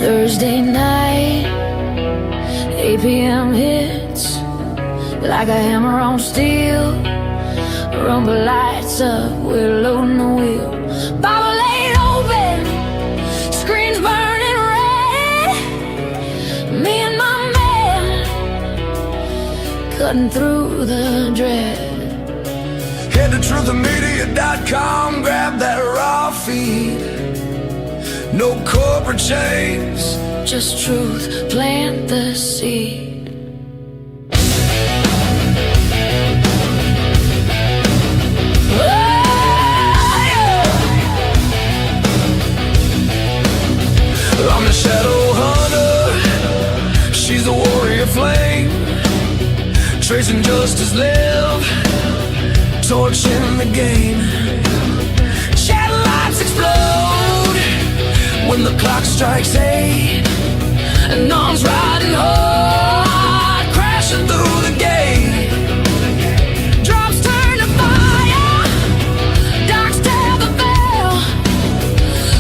Thursday night, 8 p.m. hits like a hammer on steel. Rumble lights up, we're loading the wheel. Bible laid open, screens burning red. Me and my man cutting through the dread. Head to truthmedia.com, grab that raw feed. No corporate chains, just truth, plant the seed. I'm the shadow hunter, she's the warrior flame. Tracing justice, live, torching the game. Shadow lights explode when the clock strikes 8, and arms riding hard, crashing through the gate. Drops turn to fire, darks tear the veil.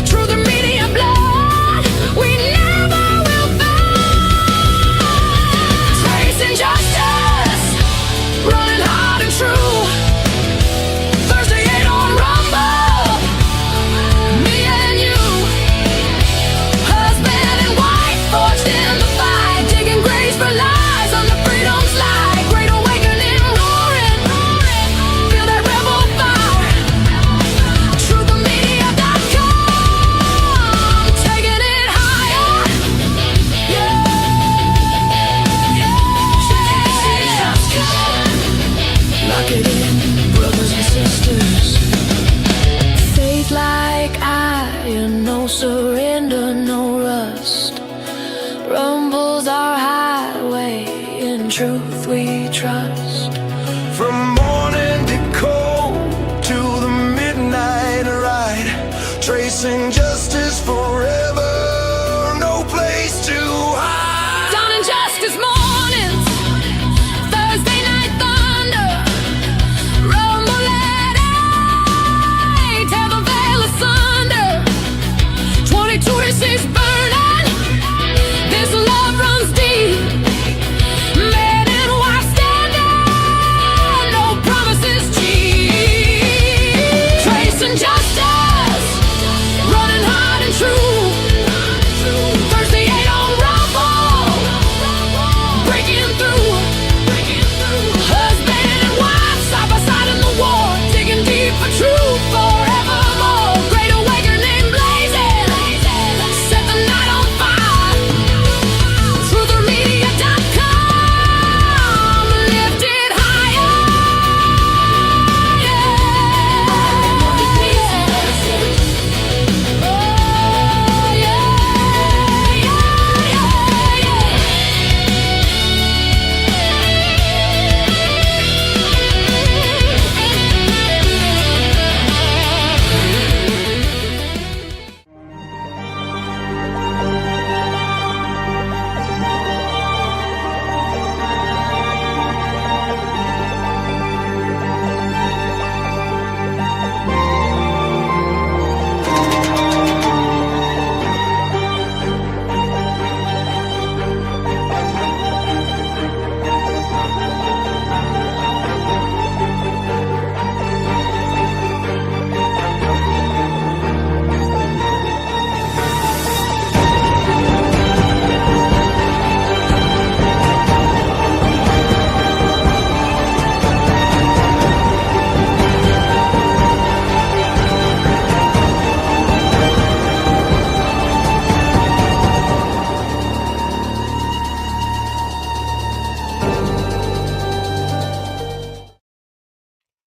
Truth and media blood, we never will fail. Tracing justice, running hard and true. Thursday 8 on Rumble, me and you. Husband and wife forged in the fight, digging graves for lies under freedom's light. Great awakening roaring, feel that rebel fire. Truthmedia.com, taking it higher. Lock it in, brothers and sisters. Faith like iron, no surrender, no rust. Rumble's our highway, in truth we trust. From morning to cold to the midnight ride, tracing justice forever, no place to hide. Dawn and justice mornings, Thursday night thunder. Rumble at 8, tear the veil asunder. 2026 burning, this love runs deep. Man and wife standing, no promises cheap. Tracing justice, running hard and true. Thursday 8 on Rumble, breaking through. Husband and wife side by side in the war, digging deep for truth forevermore. Great awakening blazing, set the night on fire. Truthmedia.com, lift it higher.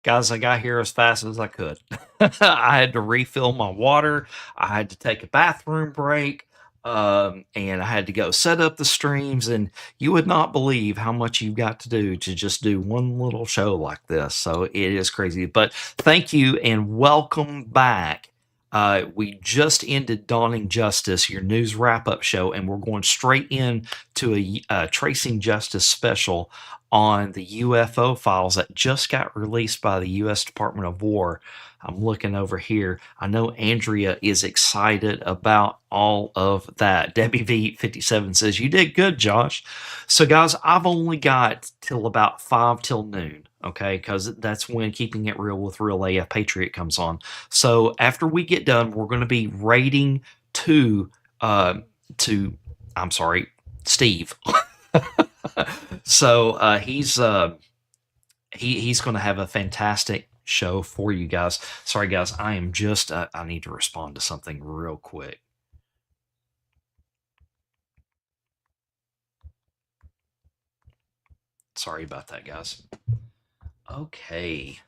Guys, I got here as fast as I could. I had to refill my water. I had to take a bathroom break. And I had to go set up the streams. And you would not believe how much you've got to do to just do one little show like this. So it is crazy. But thank you and welcome back. We just ended Dawning Justice, your news wrap-up show, and we're going straight in to a Tracing Justice special on the UFO files that just got released by the U.S. Department of War. I'm looking over here. I know Andrea is excited about all of that. Debbie V57 says, "You did good, Josh." So, guys, I've only got till about 5 till noon, okay? Because that's when Keeping It Real with Real AF Patriot comes on. So, after we get done, we're going to be rating to I'm sorry, Steve. So he's going to have a fantastic show for you guys. Sorry, guys, I am just I need to respond to something real quick. Sorry about that, guys. Okay.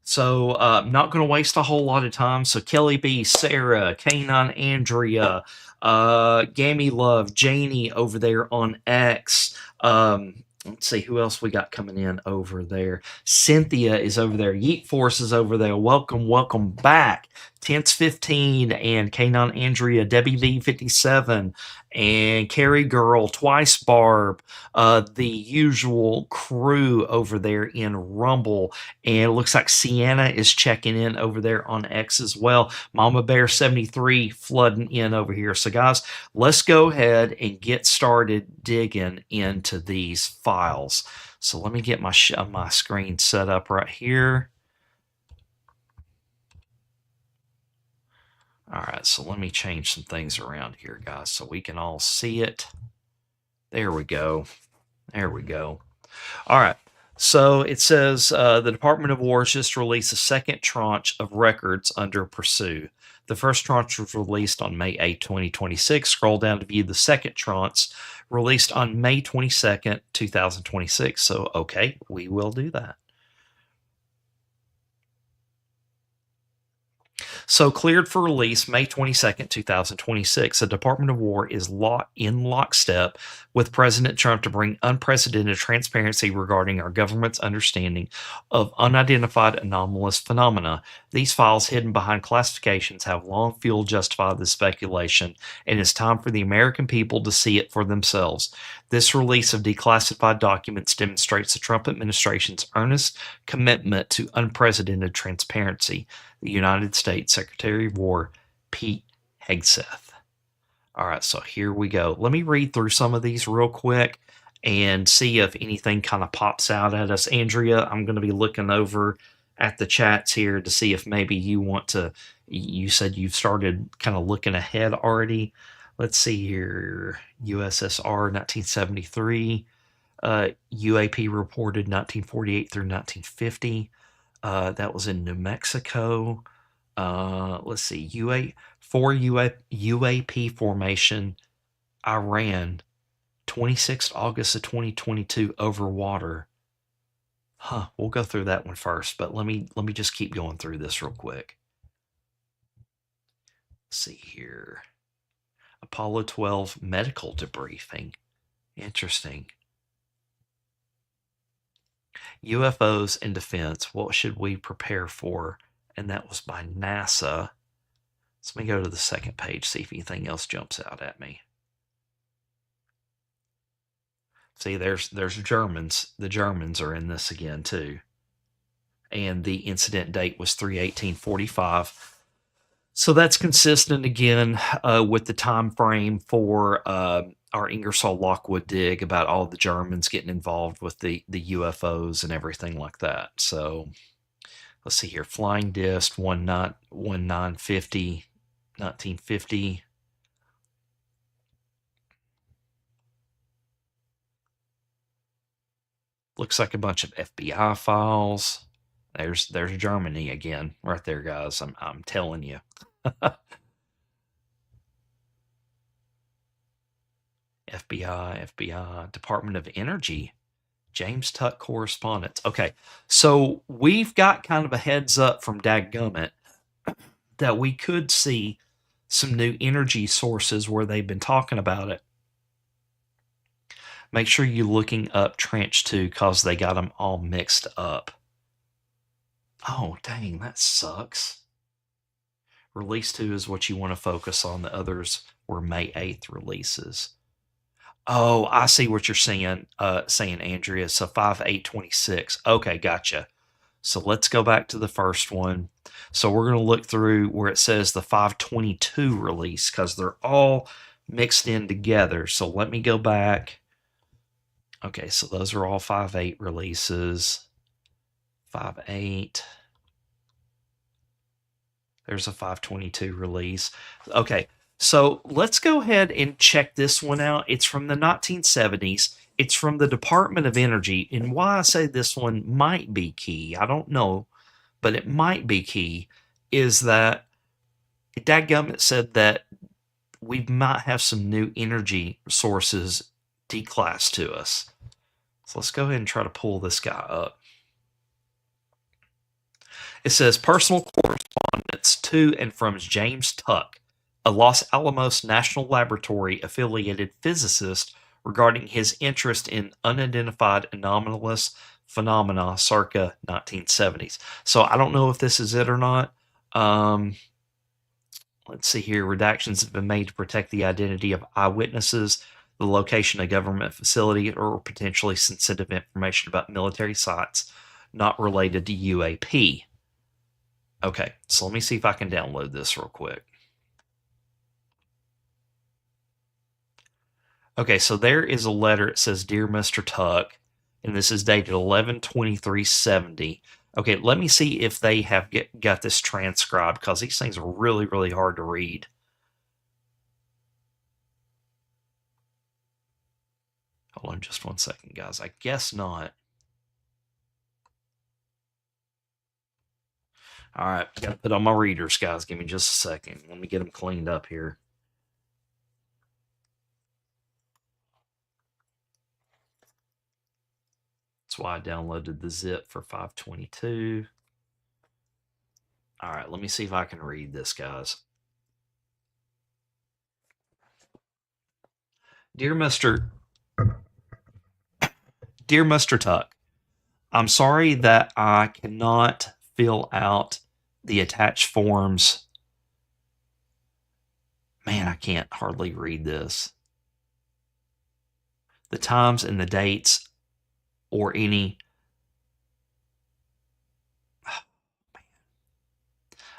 So I'm not going to waste a whole lot of time. So Kelly B, Sarah, K9 Andrea, Gammy Love, Janie over there on X. Let's see who else we got coming in over there. Cynthia is over there. Yeet Force is over there. Welcome back. Tense 15 and K9 Andrea, Debbie V57, and Carrie Girl, Twice Barb, the usual crew over there in Rumble. And it looks like Sienna is checking in over there on X as well. Mama Bear 73 flooding in over here. So, guys, let's go ahead and get started digging into these files. So let me get my screen set up right here. All right, so let me change some things around here, guys, so we can all see it. There we go. There we go. All right. So it says the Department of War has just released a second tranche of records under Pursue. The first tranche was released on May 8, 2026. Scroll down to view the second tranche released on May 22nd, 2026. So, okay, we will do that. So, cleared for release May 22nd, 2026. The Department of War is in lockstep with President Trump to bring unprecedented transparency regarding our government's understanding of unidentified anomalous phenomena. These files, hidden behind classifications, have long fueled justified this speculation, and it's time for the American people to see it for themselves. This release of declassified documents demonstrates the Trump administration's earnest commitment to unprecedented transparency. The United States Secretary of War, Pete Hegseth. All right, so here we go. Let me read through some of these real quick and see if anything kind of pops out at us. Andrea, I'm going to be looking over at the chats here to see if maybe you want to, you said you've started kind of looking ahead already. Let's see here. USSR 1973, UAP reported 1948 through 1950. That was in New Mexico. Let's see. UAP formation, Iran, 26th August of 2022 over water. We'll go through that one first, but let me just keep going through this real quick. Let's see here. Apollo 12 medical debriefing. Interesting. UFOs in defense, what should we prepare for? And that was by NASA. So let me go to the second page, see if anything else jumps out at me. See, there's Germans. The Germans are in this again too. And the incident date was 3/18/45. So that's consistent again with the time frame for our Ingersoll Lockwood dig about all the Germans getting involved with the UFOs and everything like that. So let's see here. Flying disc 1950. Looks like a bunch of FBI files. There's Germany again, right there, guys. I'm telling you. FBI, Department of Energy, James Tuck correspondence. Okay, so we've got kind of a heads up from Dadgummit that we could see some new energy sources where they've been talking about it. Make sure you're looking up Tranche 2 because they got them all mixed up. Oh, dang, that sucks. Release 2 is what you want to focus on. The others were May 8th releases. Oh, I see what you're saying, Andrea. So 5/8/26. Okay, gotcha. So let's go back to the first one. So we're going to look through where it says the 5/22 release because they're all mixed in together. So let me go back. Okay, so those are all 5/8 releases. 5/8. There's a 5/22 release. Okay, so let's go ahead and check this one out. It's from the 1970s. It's from the Department of Energy. And why I say this one might be key, I don't know, but it might be key, is that dadgummit said that we might have some new energy sources declassed to us. So let's go ahead and try to pull this guy up. It says personal correspondence to and from James Tuck, a Los Alamos National Laboratory affiliated physicist, regarding his interest in unidentified anomalous phenomena circa 1970s. So I don't know if this is it or not. Let's see here. Redactions have been made to protect the identity of eyewitnesses, the location of government facility, or potentially sensitive information about military sites not related to UAP. Okay, so let me see if I can download this real quick. Okay, so there is a letter. It says, Dear Mr. Tuck, and this is dated 11/23/70. Okay, let me see if they have got this transcribed because these things are really, really hard to read. Hold on just one second, guys. I guess not. All right, got to put on my readers, guys. Give me just a second. Let me get them cleaned up here. That's why I downloaded the zip for 5/22. All right, let me see if I can read this, guys. Dear Mr. Tuck, I'm sorry that I cannot fill out the attached forms. Man, I can't hardly read this. The times and the dates or any.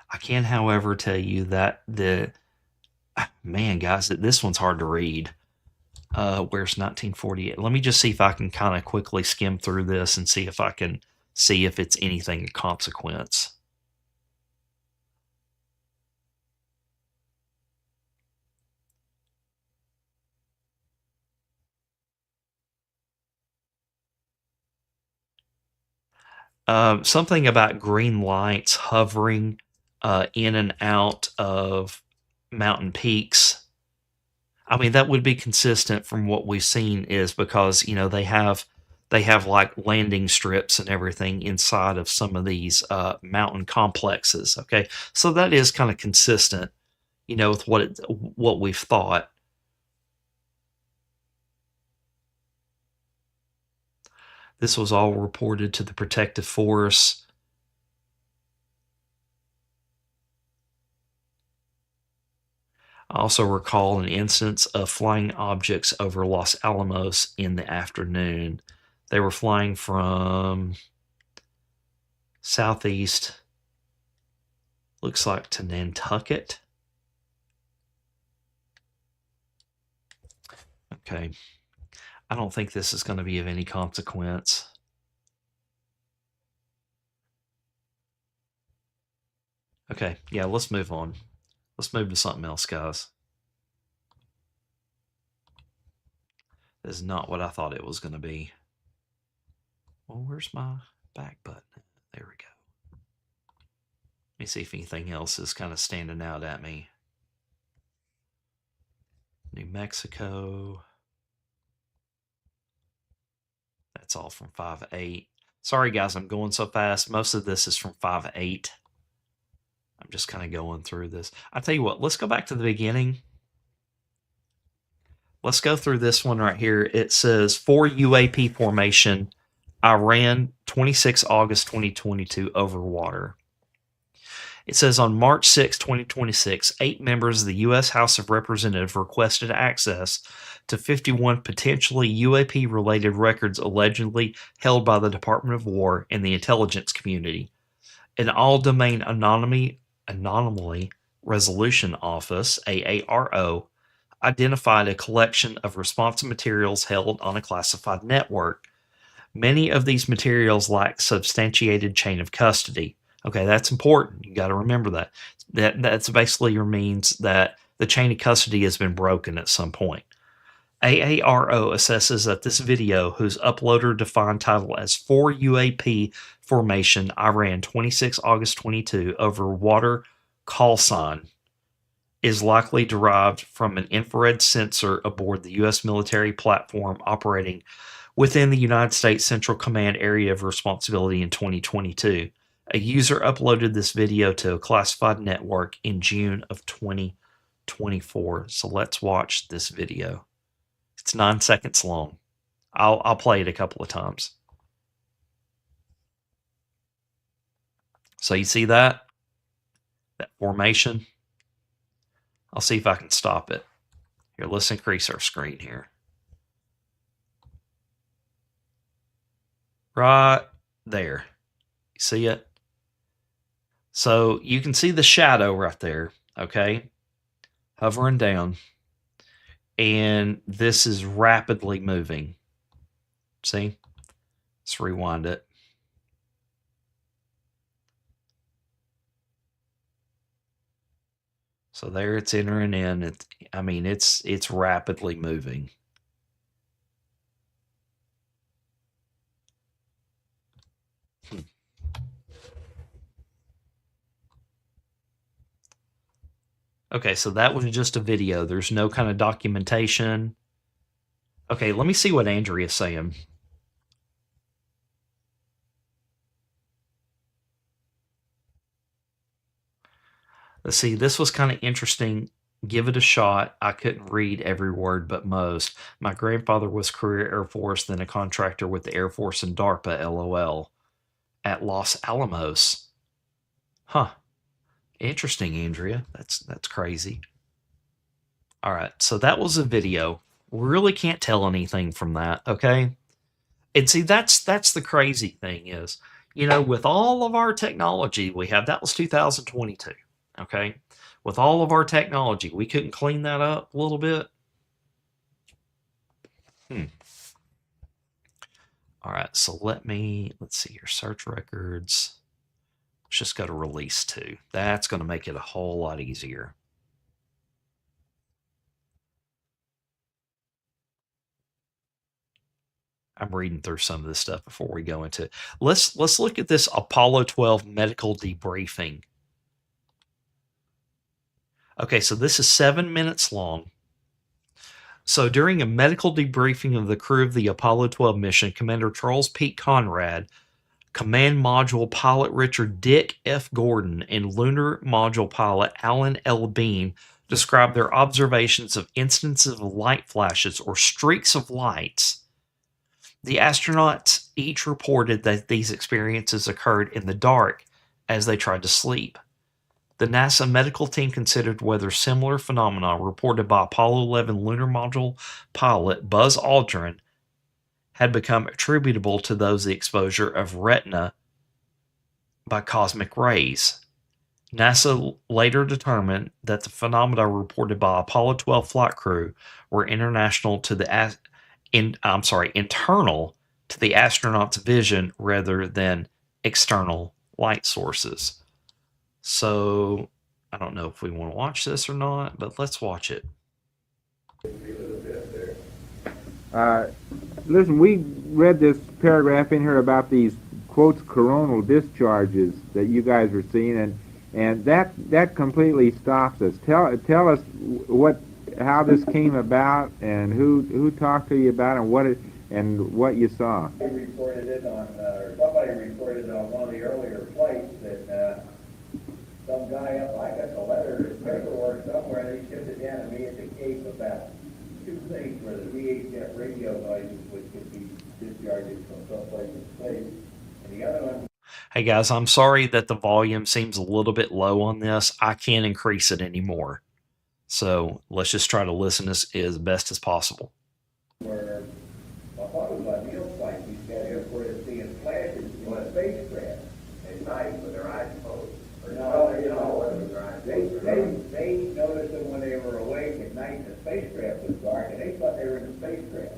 I can, however, tell you that man, guys, this one's hard to read. Where's 1948? Let me just see if I can kind of quickly skim through this and see if I can see if it's anything of consequence. Something about green lights hovering in and out of mountain peaks. I mean, that would be consistent from what we've seen, is because they have like landing strips and everything inside of some of these mountain complexes. Okay, so that is kind of consistent, with what we've thought. This was all reported to the protective force. I also recall an instance of flying objects over Los Alamos in the afternoon. They were flying from southeast, looks like, to Nantucket. Okay. I don't think this is going to be of any consequence. Okay, yeah, let's move on. Let's move to something else, guys. This is not what I thought it was going to be. Well, where's my back button? There we go. Let me see if anything else is kind of standing out at me. New Mexico. That's all from 5/8. Sorry, guys, I'm going so fast. Most of this is from 5/8. I'm just kind of going through this. I tell you what, let's go back to the beginning. Let's go through this one right here. It says, for UAP formation, Iran, 26 August 2022, over water. It says on March 6, 2026, 8 members of the U.S. House of Representatives requested access to 51 potentially UAP-related records allegedly held by the Department of War and the intelligence community. An all-domain anomaly resolution office, AARO, identified a collection of responsive materials held on a classified network. Many of these materials lack substantiated chain of custody. Okay, that's important. You got to remember that. That's basically means that the chain of custody has been broken at some point. AARO assesses that this video, whose uploader defined title as 4 UAP formation Iran 26 August 22 over water call sign, is likely derived from an infrared sensor aboard the U.S. military platform operating within the United States Central Command Area of Responsibility in 2022. A user uploaded this video to a classified network in June of 2024. So let's watch this video. It's 9 seconds long. I'll play it a couple of times. So you see that formation? I'll see if I can stop it. Here, let's increase our screen here. Right there. You see it? So you can see the shadow right there, okay? Hovering down. And this is rapidly moving. See? Let's rewind it. So there it's entering in. It's rapidly moving. Okay, so that was just a video. There's no kind of documentation. Okay, let me see what Andrea's saying. Let's see, this was kind of interesting. Give it a shot. I couldn't read every word but most. My grandfather was career Air Force, then a contractor with the Air Force and DARPA, LOL, at Los Alamos. Huh. Interesting, Andrea. That's crazy. All right, so that was a video. We really can't tell anything from that, okay? And see, that's the crazy thing is, with all of our technology we have, that was 2022, okay? With all of our technology, we couldn't clean that up a little bit. All right, so let's see here, search records. Let's just go to release 2. That's going to make it a whole lot easier. I'm reading through some of this stuff before we go into it. Let's look at this Apollo 12 medical debriefing. Okay, so this is 7 minutes long. So during a medical debriefing of the crew of the Apollo 12 mission, Commander Charles Pete Conrad, Command Module Pilot Richard Dick F. Gordon, and Lunar Module Pilot Alan L. Bean described their observations of instances of light flashes or streaks of lights. The astronauts each reported that these experiences occurred in the dark as they tried to sleep. The NASA medical team considered whether similar phenomena reported by Apollo 11 lunar module pilot Buzz Aldrin had become attributable to the exposure of retina by cosmic rays. NASA later determined that the phenomena reported by Apollo 12 flight crew were internal to the astronauts' vision rather than external light sources. So I don't know if we want to watch this or not, but let's watch it. Listen, we read this paragraph in here about these quotes coronal discharges that you guys were seeing, and that completely stops us. Tell us how this came about and who talked to you about it and what you saw. Somebody reported it on one of the earlier flights that some guy up, I got the letter, paperwork somewhere, they shipped it down to me at the Cape about 2 things where the VHF radio noises could be discharging from someplace in space. And the other one. Hey guys, I'm sorry that the volume seems a little bit low on this. I can't increase it anymore. So let's just try to listen as best as possible. Where I thought it was on Neil's flight, these guys reported seeing flashes in a spacecraft at night with their eyes closed. Or no, you know, with their eyes closed. They noticed them when they were awake at night, the spacecraft was dark, and they thought they were in a spacecraft.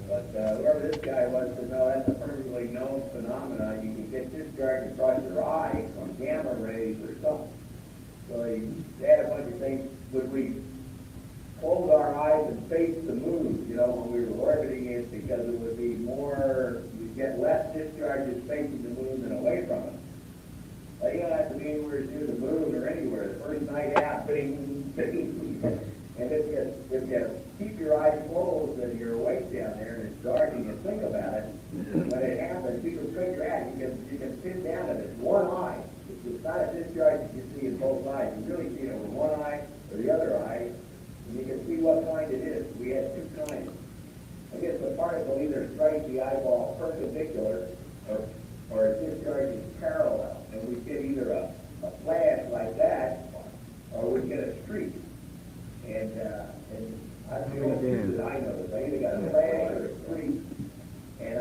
But whoever this guy was said, no, that's a perfectly known phenomenon. You can get discharge across your eye from gamma rays or something. So they had a bunch of things. Would we close our eyes and face the moon, you know, when we were orbiting it, because it would be more, you'd get less discharges facing the moon than away from it. Well, you don't have to be anywhere near the moon or anywhere. The first night out, bing, bing. And if you keep your eyes closed and you're awake down there and it's dark and you think about it, when it happens, you can trick your eye. You can sit down and it's one eye. It's not a discharge that you see in both eyes. You really see it over one eye or the other eye, and you can see what kind it is. We had two kinds. I guess the particle either strikes the eyeball perpendicular or it discharges parallel. And we get either a flash like that or we get a streak. And I don't know what pieces I noticed. I either got a flash or a streak. And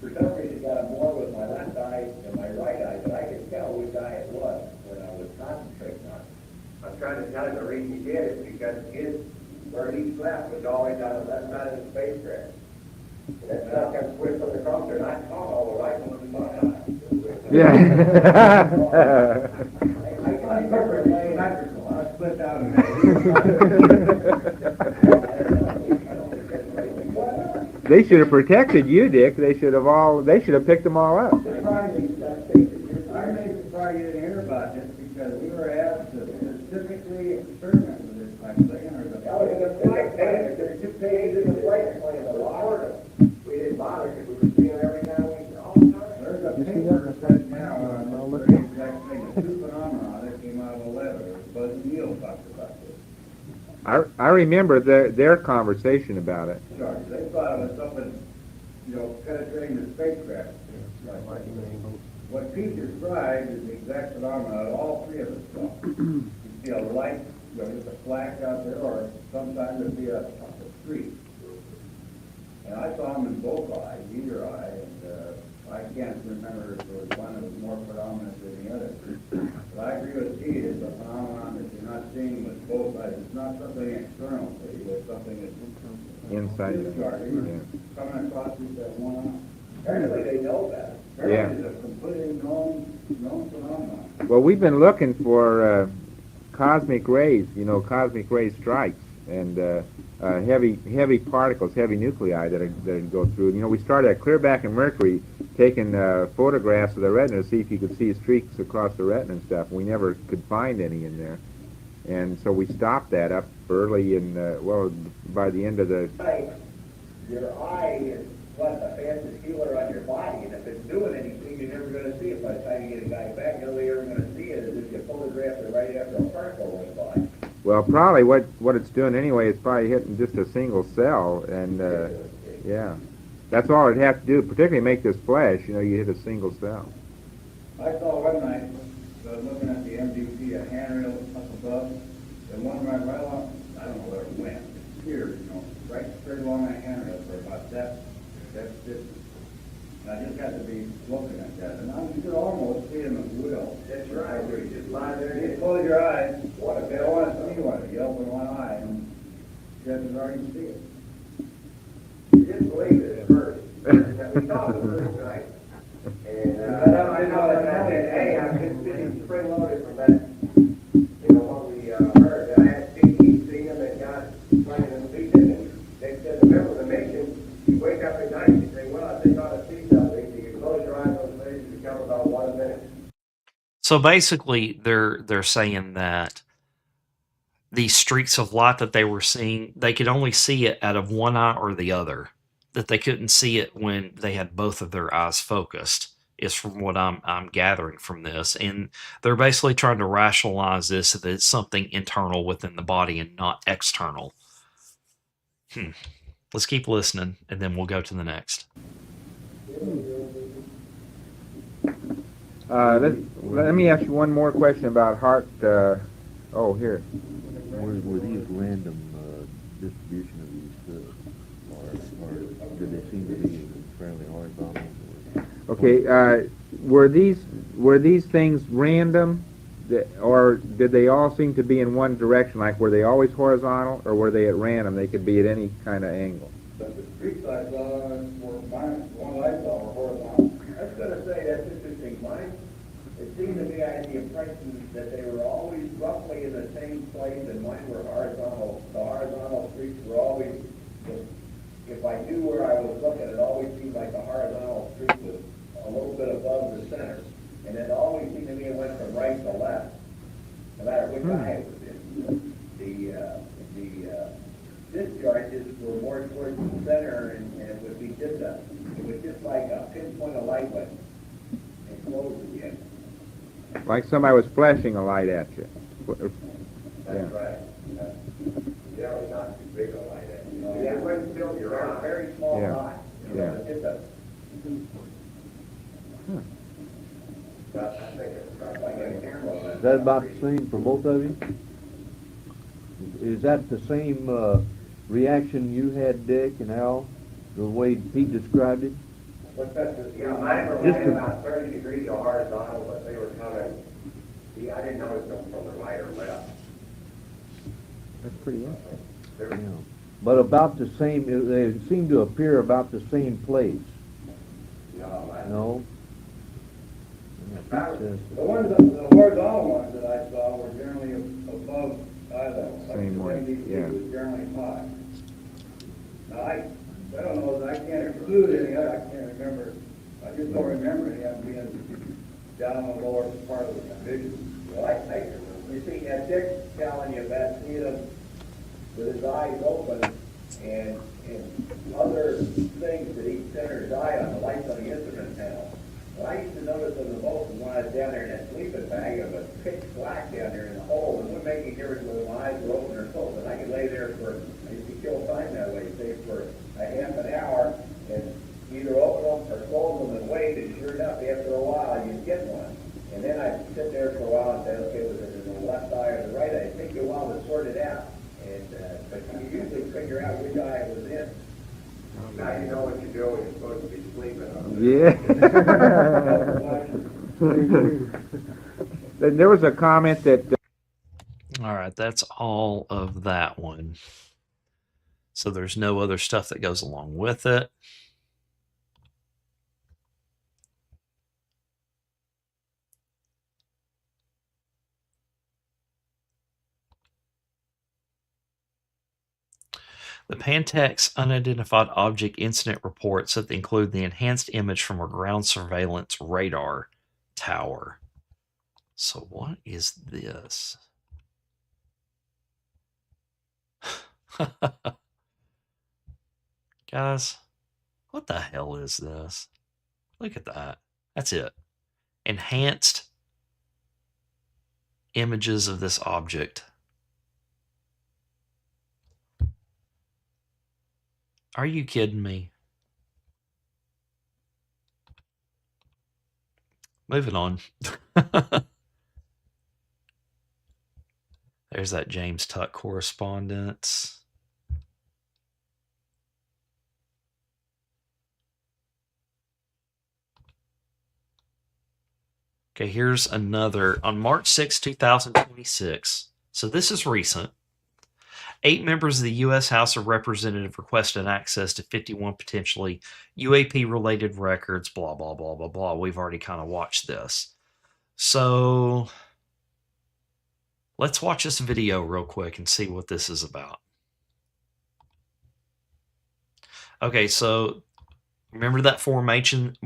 for some reason, got it more with my left eye than my right eye, but I could tell which eye it was when I was concentrating on it. I'm trying to tell you the reason he did it because where he slept was always on the left side of the spacecraft. That stuff got switched from the crosser, and I saw all the right one in my eye. Yeah. I remember it was symmetrical. I split out of They should have protected you, Dick. They should have picked them all up. I may be sorry you didn't hear about this because we were asked to specifically experiment with this type of thing. There's 2 pages in the flight plan, a lot of them. We didn't bother because we were seeing them every now and then all the time. There's a paper that says now on the exact thing, the 2 phenomena that came out of a letter. Buzz Neal talked about this. I remember their conversation about it. Sure, they thought it was something, penetrating the spacecraft. What Pete described is the exact phenomenon that all 3 of us saw. You see a light, just a flash out there, or sometimes it'd be a streak. And I saw them in both eyes, either eye, and I can't remember if there was one that was more predominant than the other. But I agree with Pete, it's a phenomenon that you're not seeing with both eyes. It's not something external to you, it's something that's Inside. coming across you that one eye. Apparently they know that. Apparently it's a completely known phenomenon. Well, we've been looking for cosmic rays, cosmic ray strikes, and heavy particles, heavy nuclei that go through. We started at Clearback and Mercury taking photographs of the retina to see if you could see streaks across the retina and stuff. We never could find any in there. And so we stopped that up early in, by the end of the... Your eye is what, the fastest healer on your body, and if it's doing anything, you're never going to see it. By the time you get a guy back, the only way you're ever going to see it is if you photograph it right after a particle went by. Well, probably what it's doing anyway is probably hitting just a single cell, and yeah. That's all it'd have to do, particularly make this flash, you hit a single cell. I saw one night, I was looking at the MDP, a handrail up above, and one right along, I don't know where it went, here, right straight along that handrail for about that distance. And I just got to be looking at that, and you could almost see him at will. That's right, you just lie there, you close your eyes, what if they don't want to see one, you open one eye, and you have to already see it. You didn't believe it at first. We saw it the first night. And I know that hey, I've been sitting spring-loaded from that, what we heard. I had Steve see him and got playing in the beach, and they said, remember the mission, you wake up at night, you say, well, I think I ought to see something. You close your eyes on the face, you count about 1 minute. So basically, they're saying that these streaks of light that they were seeing, they could only see it out of one eye or the other. That they couldn't see it when they had both of their eyes focused, is from what I'm gathering from this. And they're basically trying to rationalize this that it's something internal within the body and not external. Let's keep listening, and then we'll go to the next. Let me ask you one more question about heart. Here. Were these random distribution of these, or did they seem to be fairly horizontal? Okay, were these things random, or did they all seem to be in one direction? Like, were they always horizontal, or were they at random? They could be at any kind of angle. But the streets I saw were mine, the one I saw were horizontal. I was gonna say, that's interesting. Mine, it seemed to me I had the impression that they were always roughly in the same place, and mine were horizontal. The horizontal streets were always, if I knew where I was looking, it always seemed like the horizontal street was a little bit above the center. And it always seemed to me it went from right to left, no matter which eye it was in. The discharges were more towards the center, and it would be just like a pinpoint of light went and closed again. Like somebody was flashing a light at you. That's right. Generally not too big a light at you. It wouldn't fill your eye. Very small Yeah. eye. Yeah. It's a. But I think it's like a camera. Is that about the same for both of you? Is that the same reaction you had, Dick and Al, the way Pete described it? What's that? Mine were right about 30 degrees horizontal, but they were coming. I didn't notice them from the right or left. That's pretty interesting. Yeah. But about the same, they seem to appear about the same place. No? Yeah, Pete says- The horizontal ones that I saw were generally above eye level. Same way, yeah. Was generally high. Now, I don't know, I can't exclude any other, I can't remember, I just don't remember any of them being down on the lower part of the vision. Well, you see, Dick's telling you about seeing him with his eyes open and other things that he centered his eye on, the lights on the instrument panel. Well, I used to notice them the most when I was down there in that sleeping bag, it was pitch black down there in the hole. It wouldn't make any difference whether my eyes were open or closed. And I could lay there I used to kill time that way, say for a half an hour, and either open them or close them and wait, and sure enough, after a while, you'd get one. And then I'd sit there for a while and say, okay, was it in the left eye or the right eye? It'd take you a while to sort it out. But you usually figure out which eye it was in. Now you know what you do when you're supposed to be sleeping. Yeah. There was a comment that All right, that's all of that one. So there's no other stuff that goes along with it. The Pantex unidentified object incident reports that include the enhanced image from a ground surveillance radar tower. So what is this? Guys, what the hell is this? Look at that. That's it. Enhanced images of this object. Are you kidding me? Moving on. There's that James Tuck correspondence. Okay, here's another. On March 6, 2026, so this is recent, 8 members of the U.S. House of Representatives requested access to 51 potentially UAP-related records, blah, blah, blah, blah, blah. We've already kind of watched this. So let's watch this video real quick and see what this is about. Okay, so remember that formation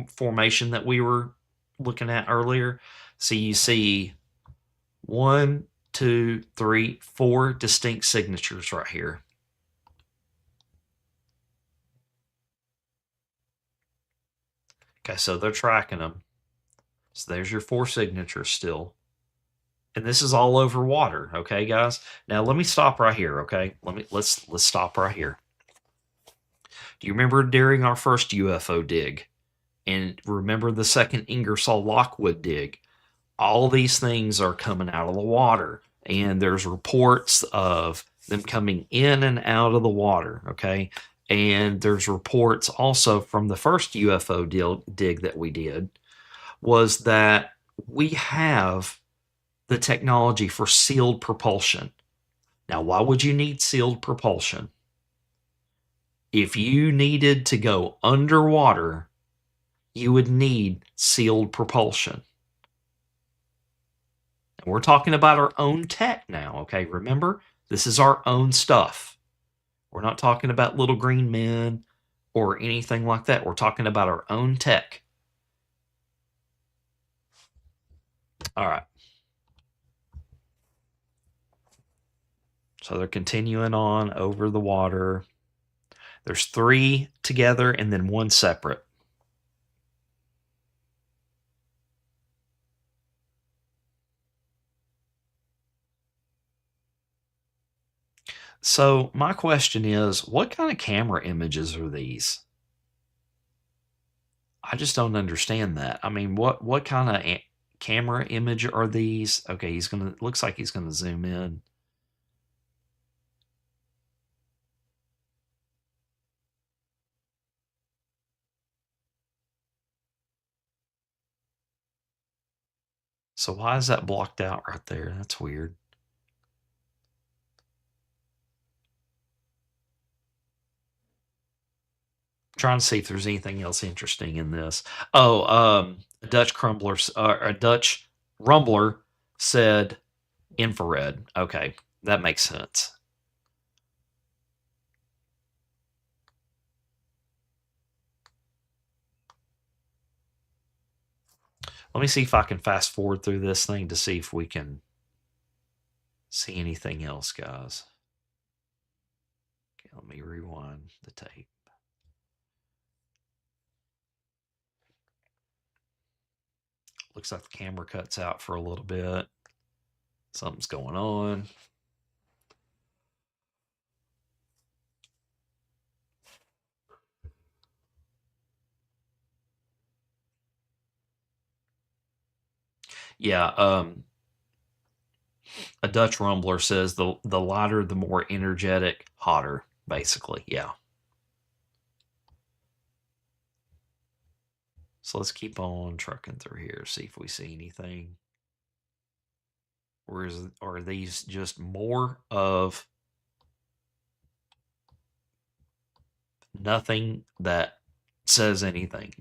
that we were looking at earlier? So you see 1, 2, 3, 4 distinct signatures right here. Okay, so they're tracking them. So there's your 4 signatures still. And this is all over water, okay, guys? Now let me stop right here, okay? Let's stop right here. Do you remember during our first UFO dig? And remember the second Ingersoll Lockwood dig? All these things are coming out of the water. and there's reports of them coming in and out of the water. Okay. And there's reports also from the first UFO dig that we did, was that we have the technology for sealed propulsion. Now, why would you need sealed propulsion? If you needed to go underwater, you would need sealed propulsion. And we're talking about our own tech now, okay? Remember, this is our own stuff. We're not talking about little green men or anything like that. We're talking about our own tech. All right. So they're continuing on over the water. There's 3 together and then 1 separate. So my question is, what kind of camera images are these? I just don't understand that. I mean, what kind of camera image are these? Okay, looks like he's gonna zoom in. So why is that blocked out right there? That's weird. Trying to see if there's anything else interesting in this. Oh, a Dutch rumbler said infrared. Okay, that makes sense. Let me see if I can fast forward through this thing to see if we can see anything else, guys. Okay, let me rewind the tape. Looks like the camera cuts out for a little bit. Something's going on. Yeah, a Dutch rumbler says the lighter, the more energetic, hotter, basically. Yeah. So let's keep on trucking through here, see if we see anything. Or are these just more of nothing that says anything?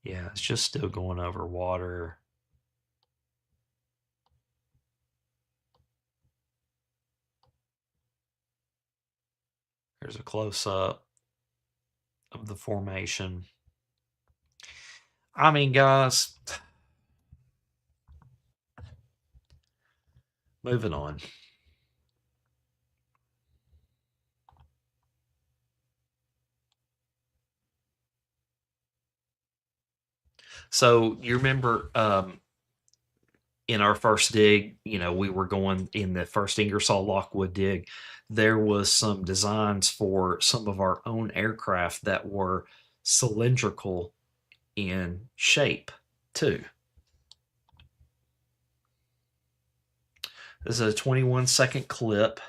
Yeah, it's just still going over water. There's a close-up of the formation. I mean, guys, moving on. So you remember in our first dig, we were going in the first Ingersoll Lockwood dig, there was some designs for some of our own aircraft that were cylindrical in shape too. This is a 21-second clip.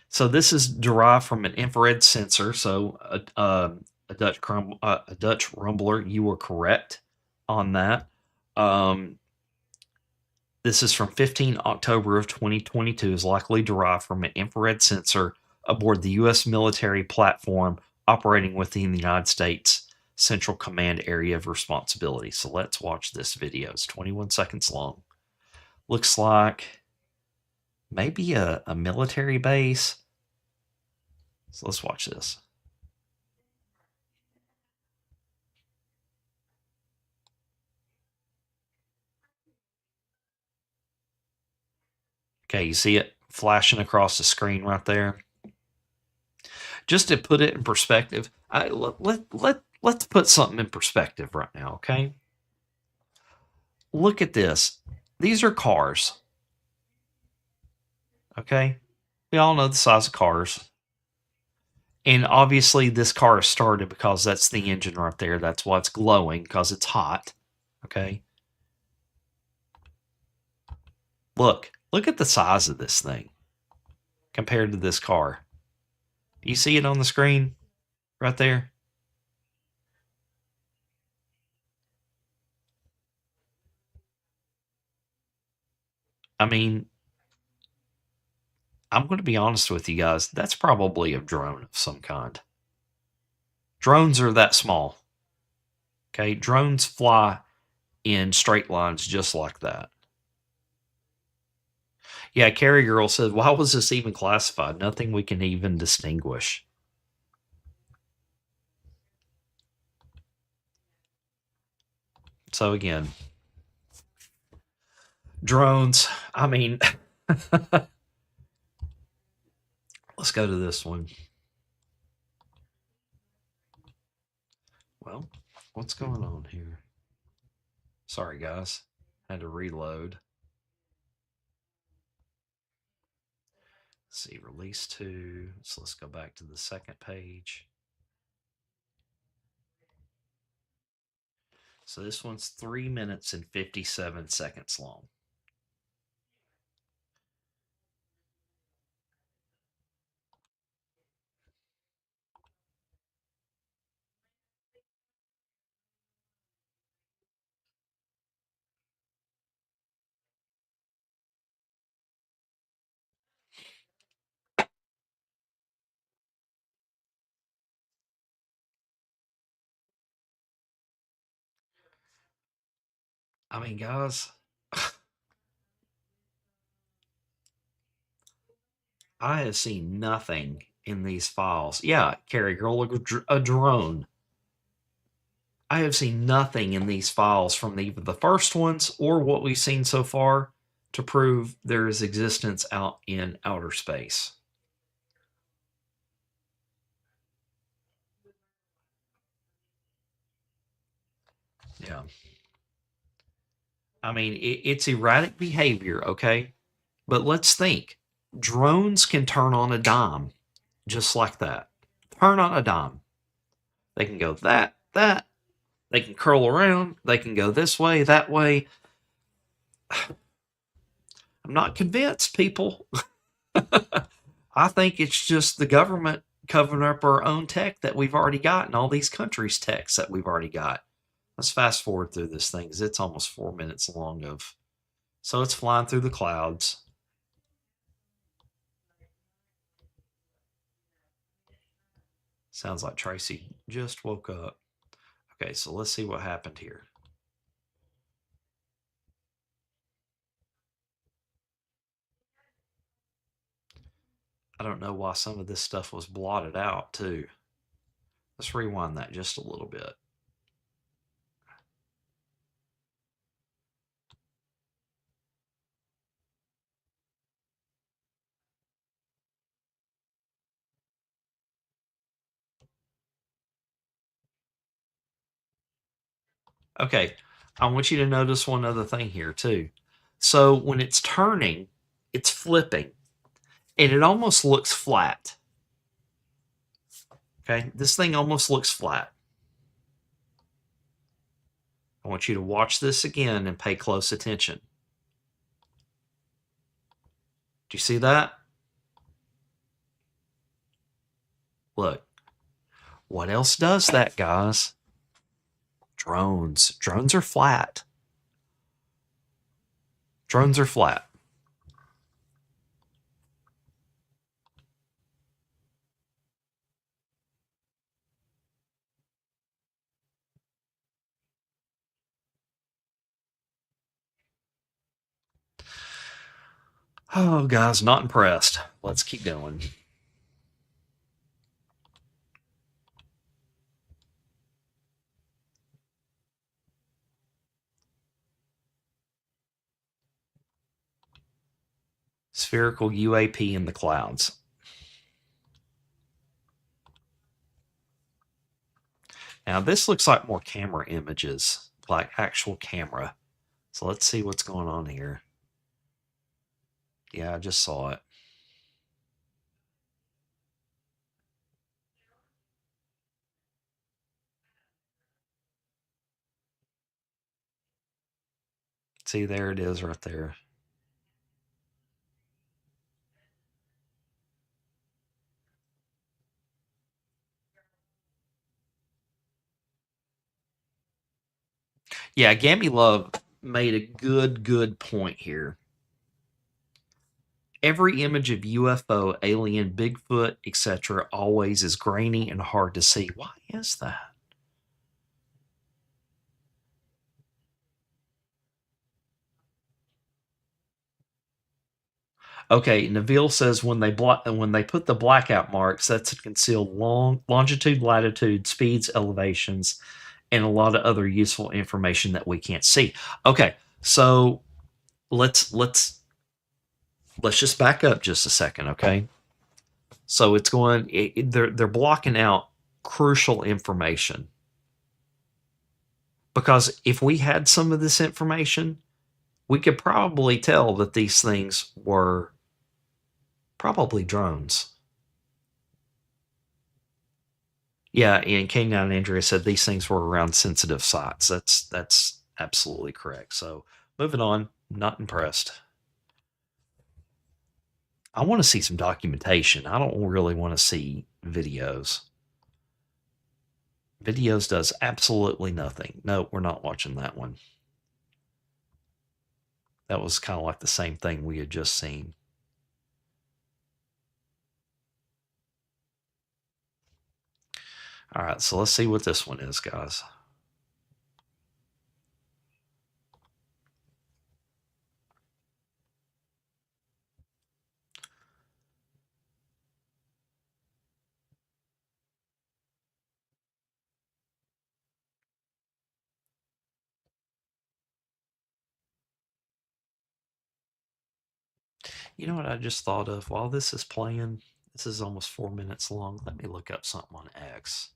So this is derived from an infrared sensor. So a Dutch rumbler, you were correct on that. This is from 15 October of 2022, is likely derived from an infrared sensor aboard the U.S. military platform operating within the United States Central Command Area of Responsibility. So let's watch this video. It's 21 seconds long. Looks like maybe a military base. So let's watch this. Okay, you see it flashing across the screen right there? Just to put it in perspective, let's put something in perspective right now, okay? Look at this. These are cars, okay? We all know the size of cars. And obviously, this car is started because that's the engine right there. That's why it's glowing, because it's hot, okay? Look at the size of this thing compared to this car. Do you see it on the screen right there? I mean, I'm going to be honest with you guys. That's probably a drone of some kind. Drones are that small. Okay, drones fly in straight lines just like that. Yeah, Carrie Girl said, why was this even classified? Nothing we can even distinguish. So again, drones. I mean, let's go to this one. Well, what's going on here? Sorry, guys. Had to reload. Let's see, release 2. So let's go back to the second page. So this one's 3 minutes and 57 seconds long. I mean, guys, I have seen nothing in these files. Yeah, Carrie Girl, look, a drone. I have seen nothing in these files from either the first ones or what we've seen so far to prove there is existence out in outer space. Yeah. I mean, it's erratic behavior, okay? But let's think. Drones can turn on a dime just like that. Turn on a dime. They can go that. They can curl around. They can go this way, that way. I'm not convinced, people. I think it's just the government covering up our own tech that we've already got and all these countries' techs that we've already got. Let's fast forward through this thing because it's almost 4 minutes long of. So it's flying through the clouds. Sounds like Tracy just woke up. Okay, so let's see what happened here. I don't know why some of this stuff was blotted out, too. Let's rewind that just a little bit. Okay, I want you to notice one other thing here, too. So when it's turning, it's flipping, and it almost looks flat. Okay, this thing almost looks flat. I want you to watch this again and pay close attention. Do you see that? Look. What else does that, guys? Drones. Drones are flat. Drones are flat. Oh, guys, not impressed. Let's keep going. Spherical UAP in the clouds. Now, this looks like more camera images, like actual camera. So let's see what's going on here. Yeah, I just saw it. See, there it is right there. Yeah, Gammy Love made a good point here. Every image of UFO, alien, Bigfoot, etc., always is grainy and hard to see. Why is that? Okay, Neville says when they put the blackout marks, that's to conceal longitude, latitude, speeds, elevations, and a lot of other useful information that we can't see. Okay, so let's just back up just a second, okay? So it's going. They're blocking out crucial information because if we had some of this information, we could probably tell that these things were probably drones. Yeah, and K9 Andrea said these things were around sensitive sites. That's absolutely correct. So moving on, not impressed. I want to see some documentation. I don't really want to see videos. Videos does absolutely nothing. No, we're not watching that one. That was kind of like the same thing we had just seen. All right, so let's see what this one is, guys. You know what I just thought of? While this is playing, this is almost 4 minutes long. Let me look up something on X.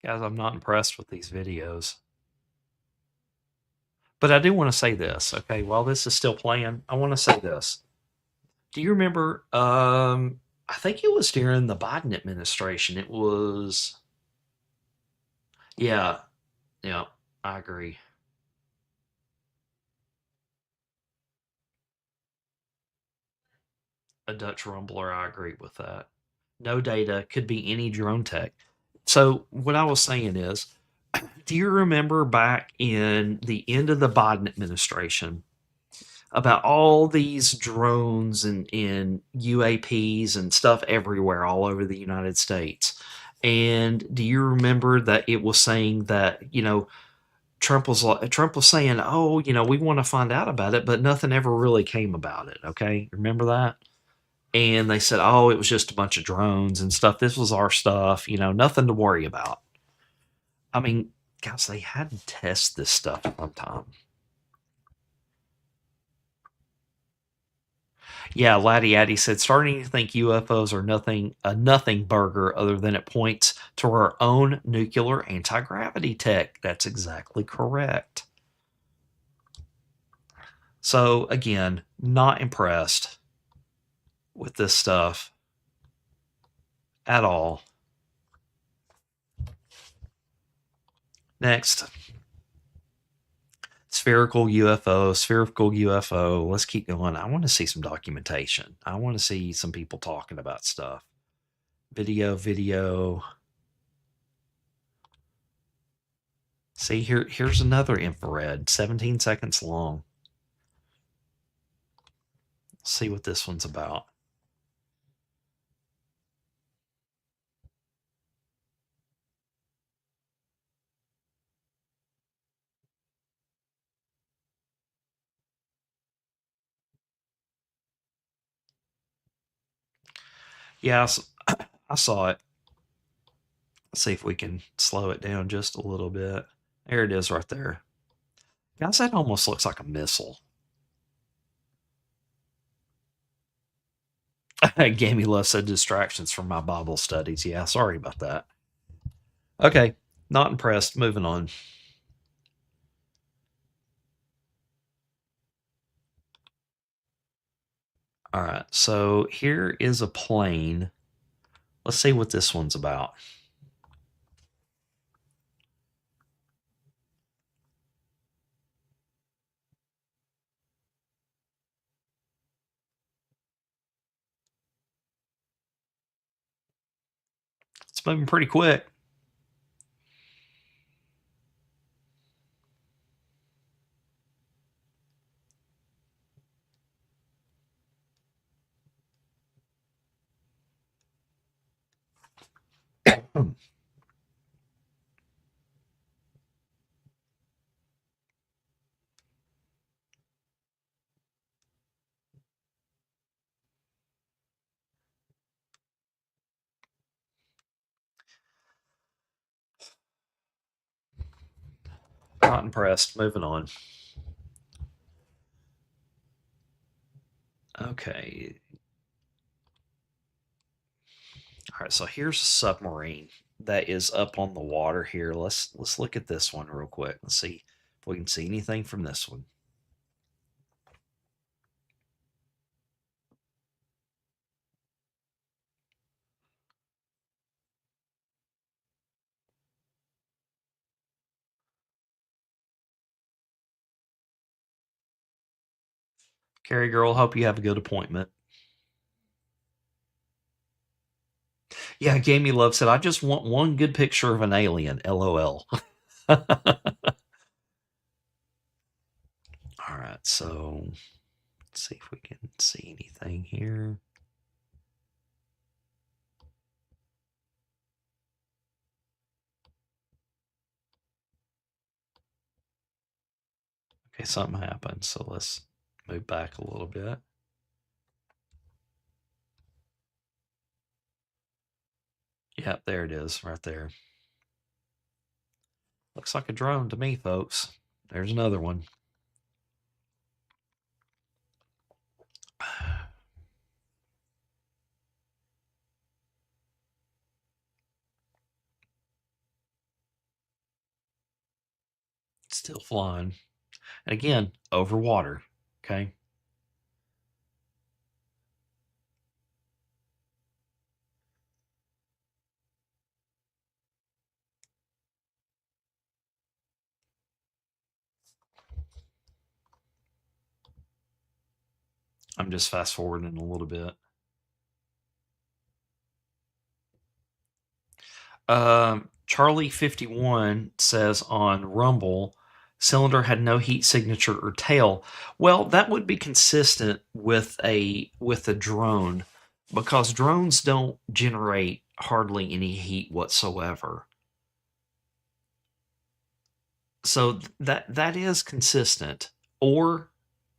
Guys, I'm not impressed with these videos. But I do want to say this, okay? While this is still playing, I want to say this. Do you remember? I think it was during the Biden administration. It was, yeah, yeah, I agree. A Dutch rumbler, I agree with that. No data could be any drone tech. So what I was saying is, do you remember back in the end of the Biden administration about all these drones and UAPs and stuff everywhere all over the United States? And do you remember that it was saying that, Trump was saying, "Oh, we want to find out about it," but nothing ever really came about it, okay? Remember that? And they said, "Oh, it was just a bunch of drones and stuff. This was our stuff, nothing to worry about." I mean, guys, they had to test this stuff sometime. Yeah, Laddie Addy said, starting to think UFOs are a nothing burger other than it points to our own nuclear anti-gravity tech. That's exactly correct. So again, not impressed with this stuff at all. Next. Spherical UFO, spherical UFO. Let's keep going. I want to see some documentation. I want to see some people talking about stuff. Video. See, here's another infrared, 17 seconds long. see what this one's about. Yeah, I saw it. Let's see if we can slow it down just a little bit. There it is right there. Guys, that almost looks like a missile. Gammy Love said distractions from my Bible studies. Yeah, sorry about that. Okay, not impressed. Moving on. All right, so here is a plane. Let's see what this one's about. It's moving pretty quick. Not impressed. Moving on. Okay. All right, so here's a submarine that is up on the water here. Let's look at this one real quick. Let's see if we can see anything from this one. Carrie girl, hope you have a good appointment. Yeah, Gamey Love said, I just want one good picture of an alien. LOL. All right, so let's see if we can see anything here. Okay, something happened, so let's move back a little bit. Yeah, there it is, right there. Looks like a drone to me, folks. There's another one. Still flying. And again, over water. Okay. I'm just fast forwarding a little bit. Charlie 51 says on Rumble, cylinder had no heat signature or tail. Well, that would be consistent with a drone because drones don't generate hardly any heat whatsoever. So that is consistent. Or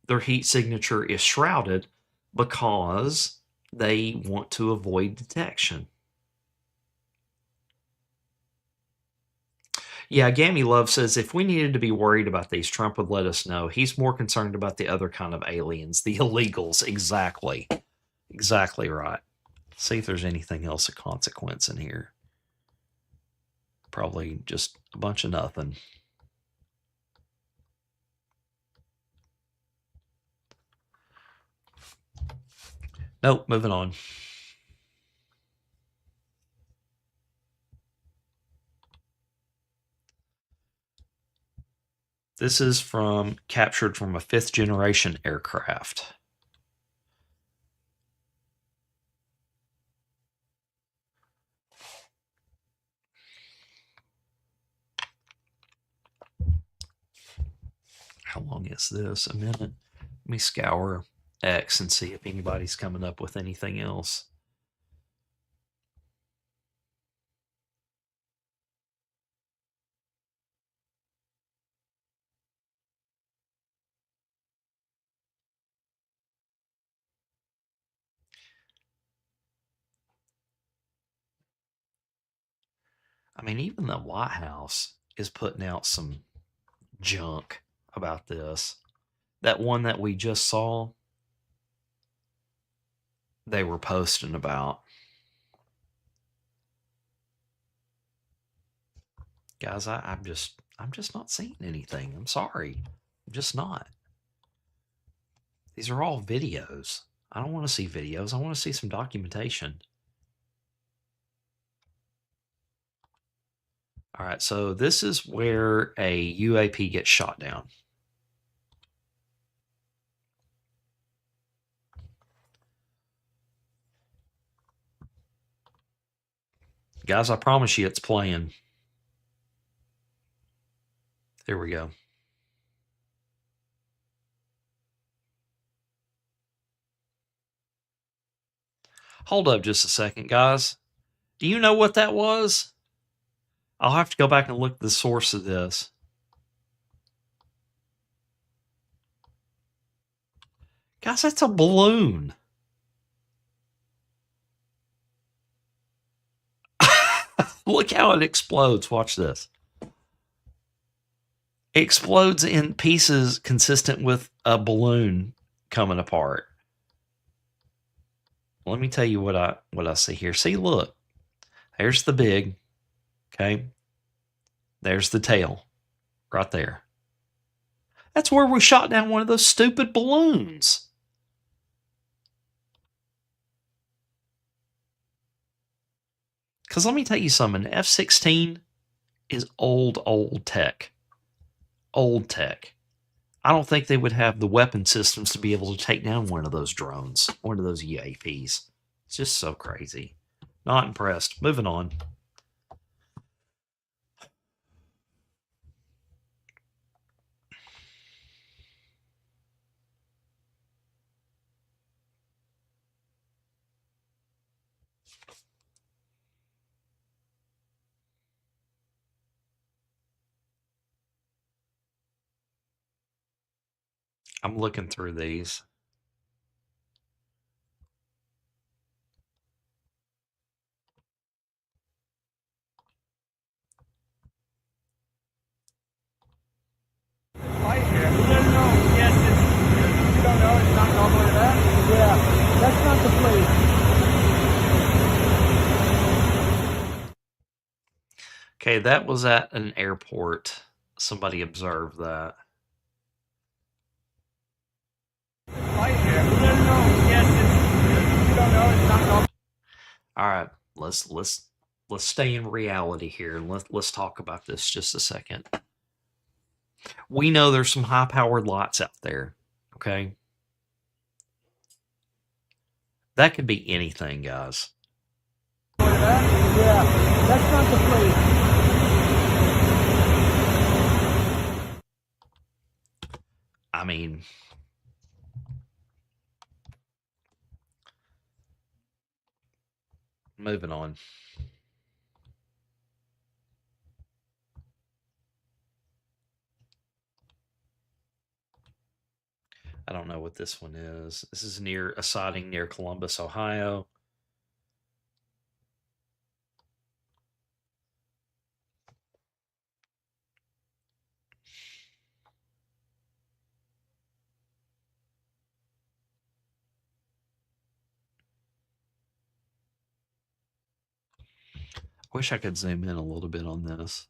their heat signature is shrouded because they want to avoid detection. Yeah, Gammy Love says if we needed to be worried about these, Trump would let us know. He's more concerned about the other kind of aliens, the illegals. Exactly. Exactly right. See if there's anything else of consequence in here. Probably just a bunch of nothing. Nope, moving on. This is captured from a 5th generation aircraft. How long is this? A minute. Let me scour. X and see if anybody's coming up with anything else. I mean, even the White House is putting out some junk about this. That one that we just saw, they were posting about. Guys, I'm just not seeing anything. I'm sorry. I'm just not. These are all videos. I don't want to see videos. I want to see some documentation. All right, so this is where a UAP gets shot down. Guys, I promise you it's playing. There we go. Hold up just a second, guys. Do you know what that was? I'll have to go back and look at the source of this. Guys, that's a balloon. Look how it explodes. Watch this. It explodes in pieces consistent with a balloon coming apart. Let me tell you what I see here. See, look. There's the big, okay? There's the tail right there. That's where we shot down one of those stupid balloons. Because let me tell you something, F-16 is old tech. Old tech. I don't think they would have the weapon systems to be able to take down one of those drones, one of those UAPs. It's just so crazy. Not impressed. Moving on. I'm looking through these. Okay, that was at an airport. Somebody observed that. All right, let's stay in reality here and let's talk about this just a second. We know there's some high-powered lights out there, okay? That could be anything, guys. Yeah, that's not the place. I mean, moving on. I don't know what this one is. This is near a sighting near Columbus, Ohio. Wish I could zoom in a little bit on this.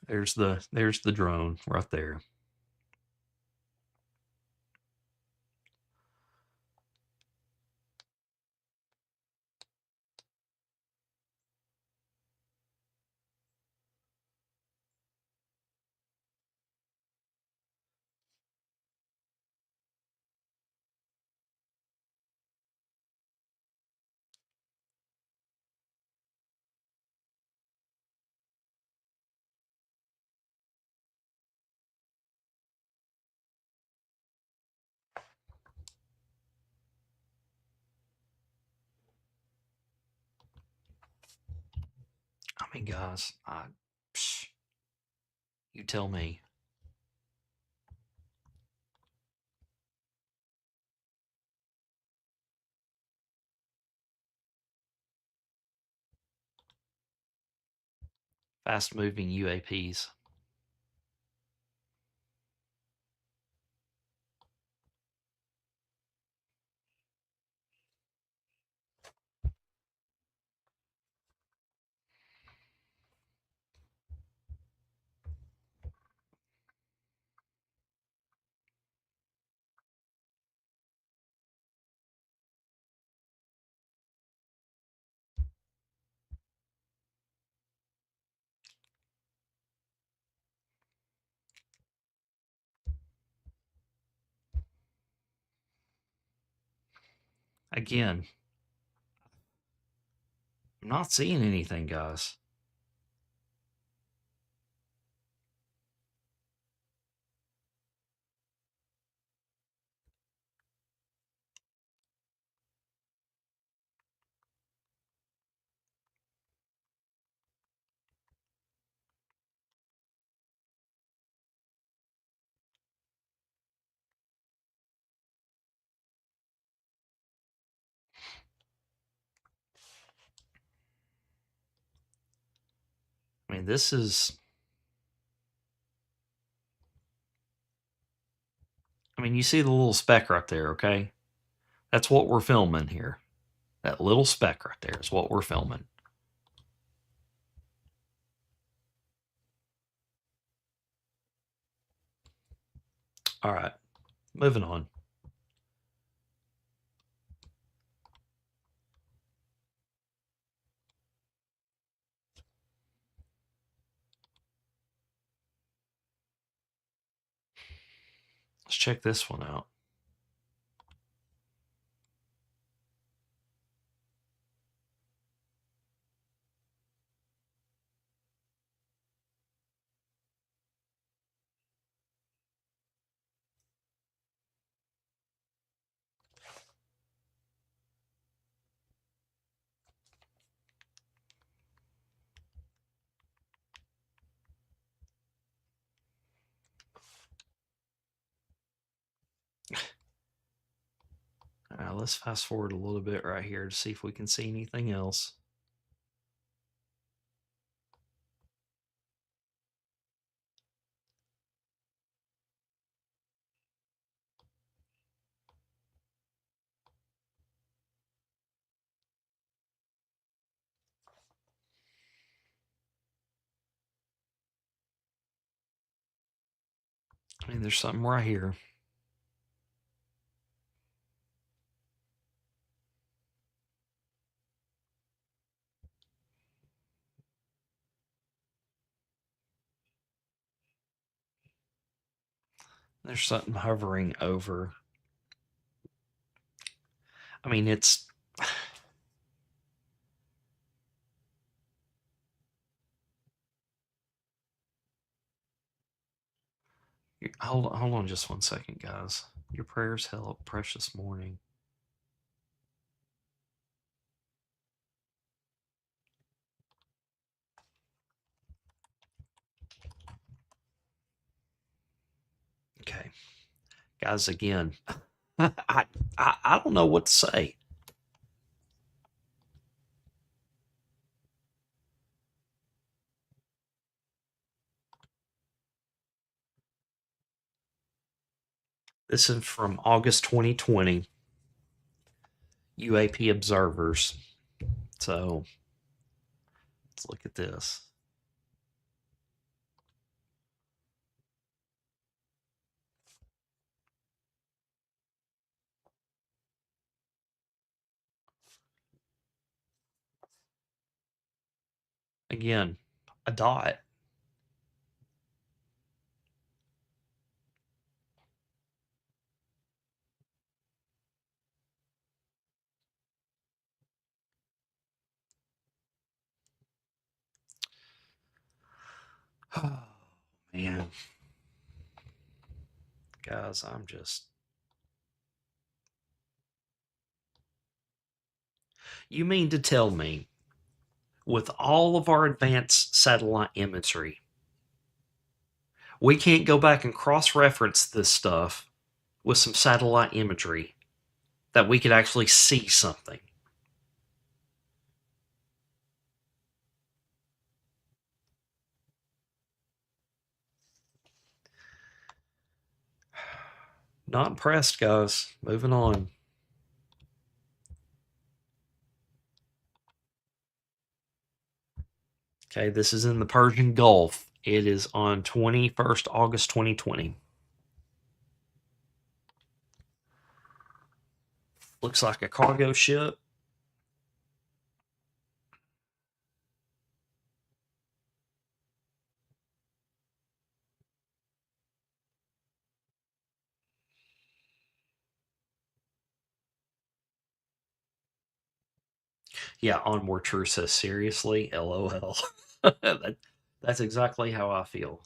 There's the drone right there. mean, guys, you tell me. Fast moving UAPs. Again, I'm not seeing anything, guys. I mean, this is. I mean, you see the little speck right there, okay? That's what we're filming here. That little speck right there is what we're filming. All right, moving on. Let's check this one out. All right, let's fast forward a little bit right here to see if we can see anything else. I mean, there's something right here. There's something hovering over. I mean, it's. Hold on just 1 second, guys. Your prayers help, precious morning. Okay, guys. Again, I don't know what to say. This is from August 2020. UAP observers. So let's look at this. Again, a dot. Oh, man. Guys, I'm just. You mean to tell me with all of our advanced satellite imagery, we can't go back and cross-reference this stuff with some satellite imagery that we could actually see something. Not impressed, guys. Moving on. Okay, this is in the Persian Gulf. It is on 21st August 2020. Looks like a cargo ship. Yeah, Onward True says, seriously? LOL. That's exactly how I feel.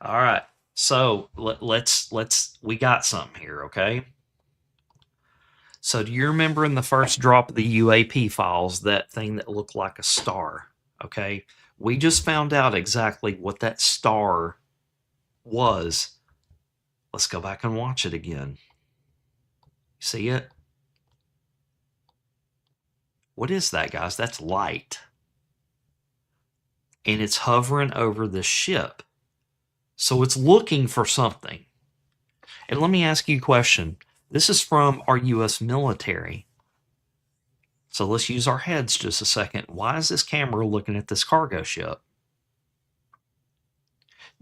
All right. So let's we got something here, okay? So do you remember in the first drop of the UAP files, that thing that looked like a star? Okay. We just found out exactly what that star was. Let's go back and watch it again. See it? What is that, guys? That's light. And it's hovering over the ship. So it's looking for something. And let me ask you a question. This is from our U.S. military. So let's use our heads just a second. Why is this camera looking at this cargo ship?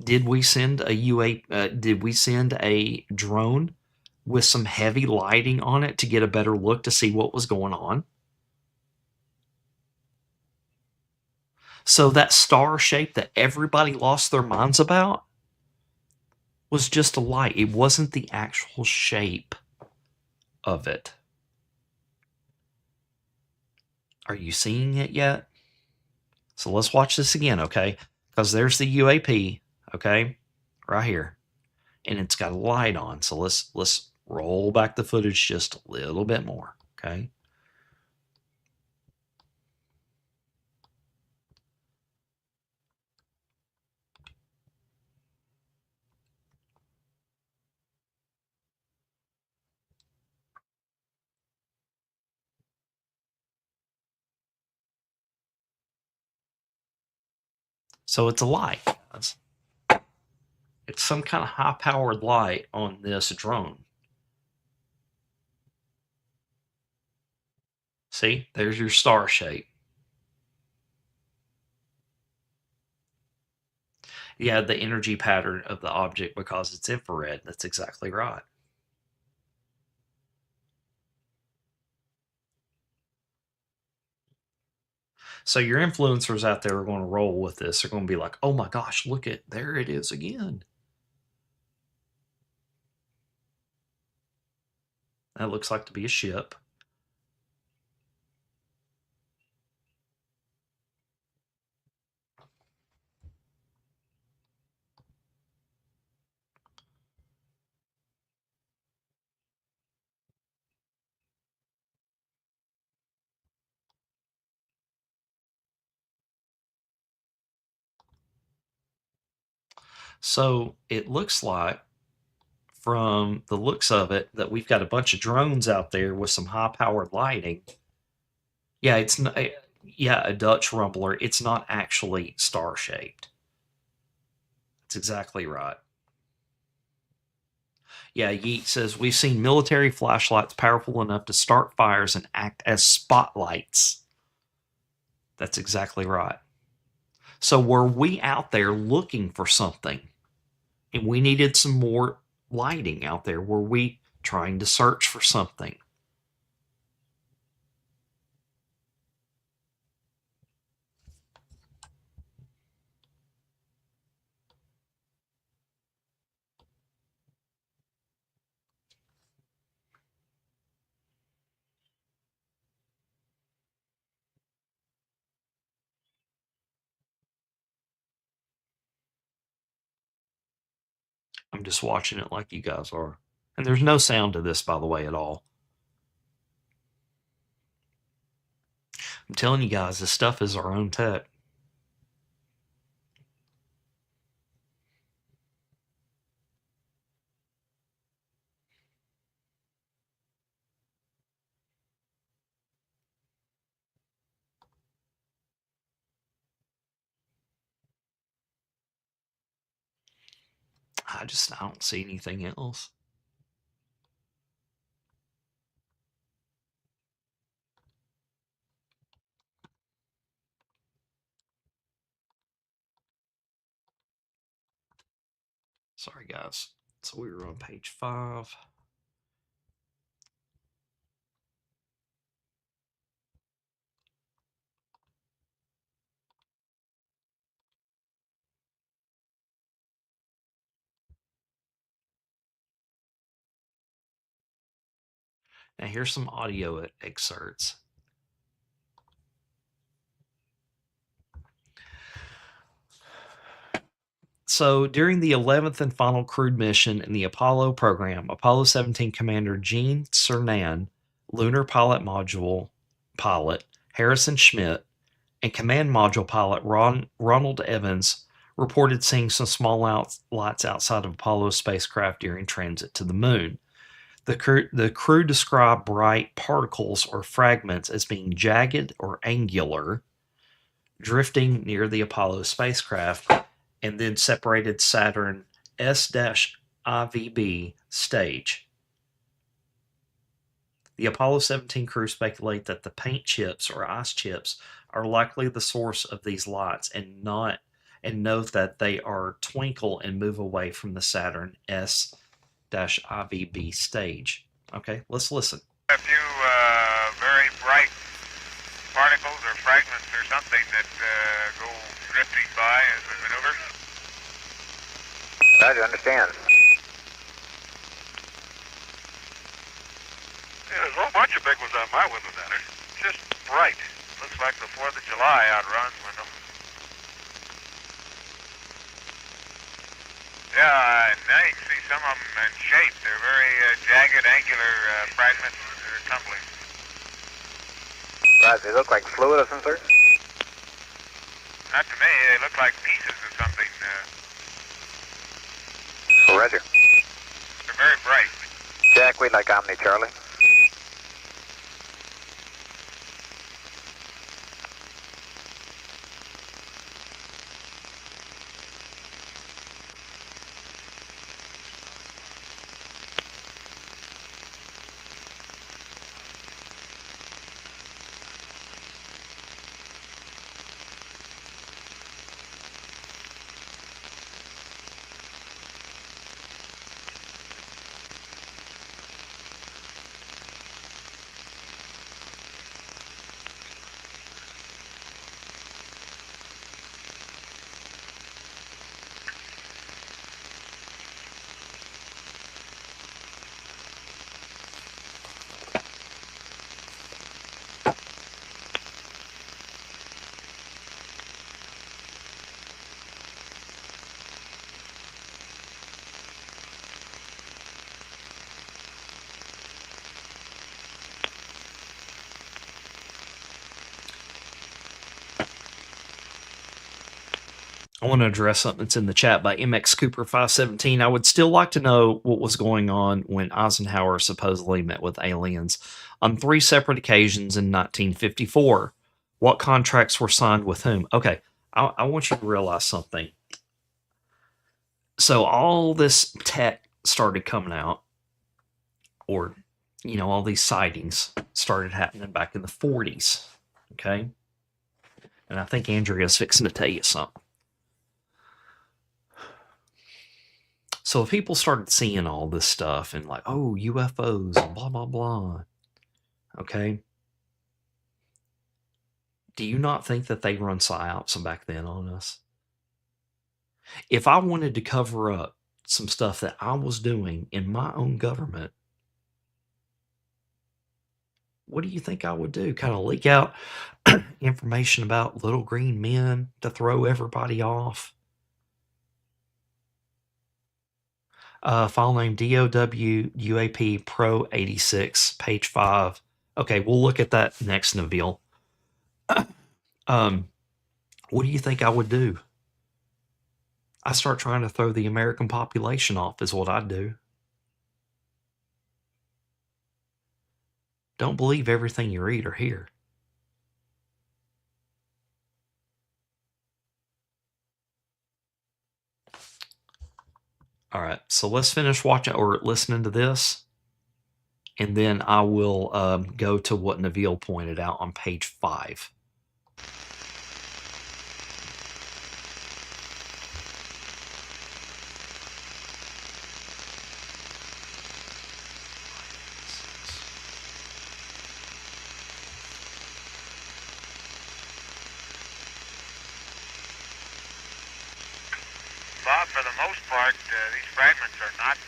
Did we send did we send a drone with some heavy lighting on it to get a better look to see what was going on? So that star shape that everybody lost their minds about was just a light. It wasn't the actual shape of it. Are you seeing it yet? So let's watch this again, okay? Because there's the UAP, okay, right here, and it's got a light on. So let's roll back the footage just a little bit more, okay? So it's a light, guys. It's some kind of high-powered light on this drone. See, there's your star shape. Yeah, the energy pattern of the object because it's infrared. That's exactly right. So your influencers out there are going to roll with this. They're going to be like, "Oh my gosh, look at there it is again." That looks like to be a ship. So it looks like, from the looks of it, that we've got a bunch of drones out there with some high-powered lighting. Yeah, it's not. Yeah, a Dutch rumbler. It's not actually star-shaped. That's exactly right. Yeah, Yeet says we've seen military flashlights powerful enough to start fires and act as spotlights. That's exactly right. So were we out there looking for something and we needed some more lighting out there? Were we trying to search for something? I'm just watching it like you guys are. And there's no sound to this, by the way, at all. I'm telling you guys, this stuff is our own tech. I don't see anything else. Sorry, guys. So we were on page 5. Now here's some audio excerpts. So during the 11th and final crewed mission in the Apollo program, Apollo 17 Commander Gene Cernan, Lunar Pilot Module pilot Harrison Schmitt, and Command Module pilot Ronald Evans reported seeing some small lights outside of Apollo's spacecraft during transit to the moon. The crew described bright particles or fragments as being jagged or angular, drifting near the Apollo spacecraft, and then separated Saturn S-IVB stage. The Apollo 17 crew speculate that the paint chips or ice chips are likely the source of these lights and note that they are twinkle and move away from the Saturn S-IVB stage. Okay, let's listen. A few very bright particles or fragments or something that go drifting by as we maneuver. Roger, understand. Yeah, there's a whole bunch of big ones on my window down there. Just bright. Looks like the 4th of July out Ron's window. Yeah, now you can see some of them in shape. They're very jagged, angular fragments that are tumbling. Roger, they look like fluid of some sort? Not to me. They look like pieces of something. Roger. They're very bright. Jack, we'd like Omni Charlie. I want to address something that's in the chat by MX Cooper 517. I would still like to know what was going on when Eisenhower supposedly met with aliens on 3 separate occasions in 1954. What contracts were signed with whom? Okay, I want you to realize something. So all this tech started coming out, or, all these sightings started happening back in the 40s. Okay? And I think Andrea's fixing to tell you something. So if people started seeing all this stuff and like, oh, UFOs and blah, blah, blah. Okay. Do you not think that they run psyops back then on us? If I wanted to cover up some stuff that I was doing in my own government, what do you think I would do? Kind of leak out information about little green men to throw everybody off? File name DOW UAP Pro 86, page 5. Okay, we'll look at that next, Nabil. What do you think I would do? I start trying to throw the American population off is what I'd do. Don't believe everything you read or hear. All right, so let's finish watching or listening to this, and then I will go to what Nabil pointed out on page 5. Bob, for the most part, these fragments are not,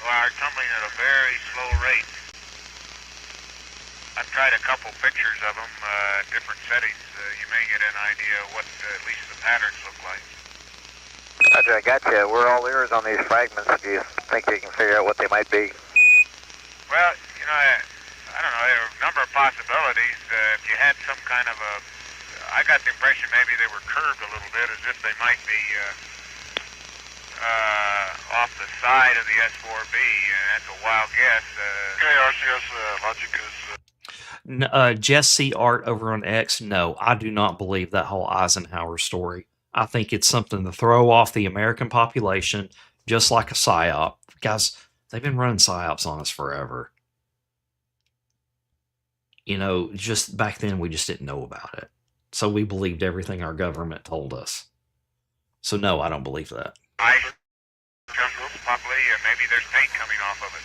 are tumbling at a very slow rate. I've tried a couple pictures of them in different settings. You may get an idea of what at least the patterns look like. Roger, I got you. We're all ears on these fragments. Do you think you can figure out what they might be? Well, you know, I don't know. There are a number of possibilities. If you had some kind of a, I got the impression maybe they were curved a little bit, as if they might be off the side of the S4B. That's a wild guess. KRCS logic is. Jesse Art over on X. No, I do not believe that whole Eisenhower story. I think it's something to throw off the American population, just like a psyop. Guys, they've been running psyops on us forever. You know, just back then we just didn't know about it. So we believed everything our government told us. So no, I don't believe that. Probably, maybe there's paint coming off of it.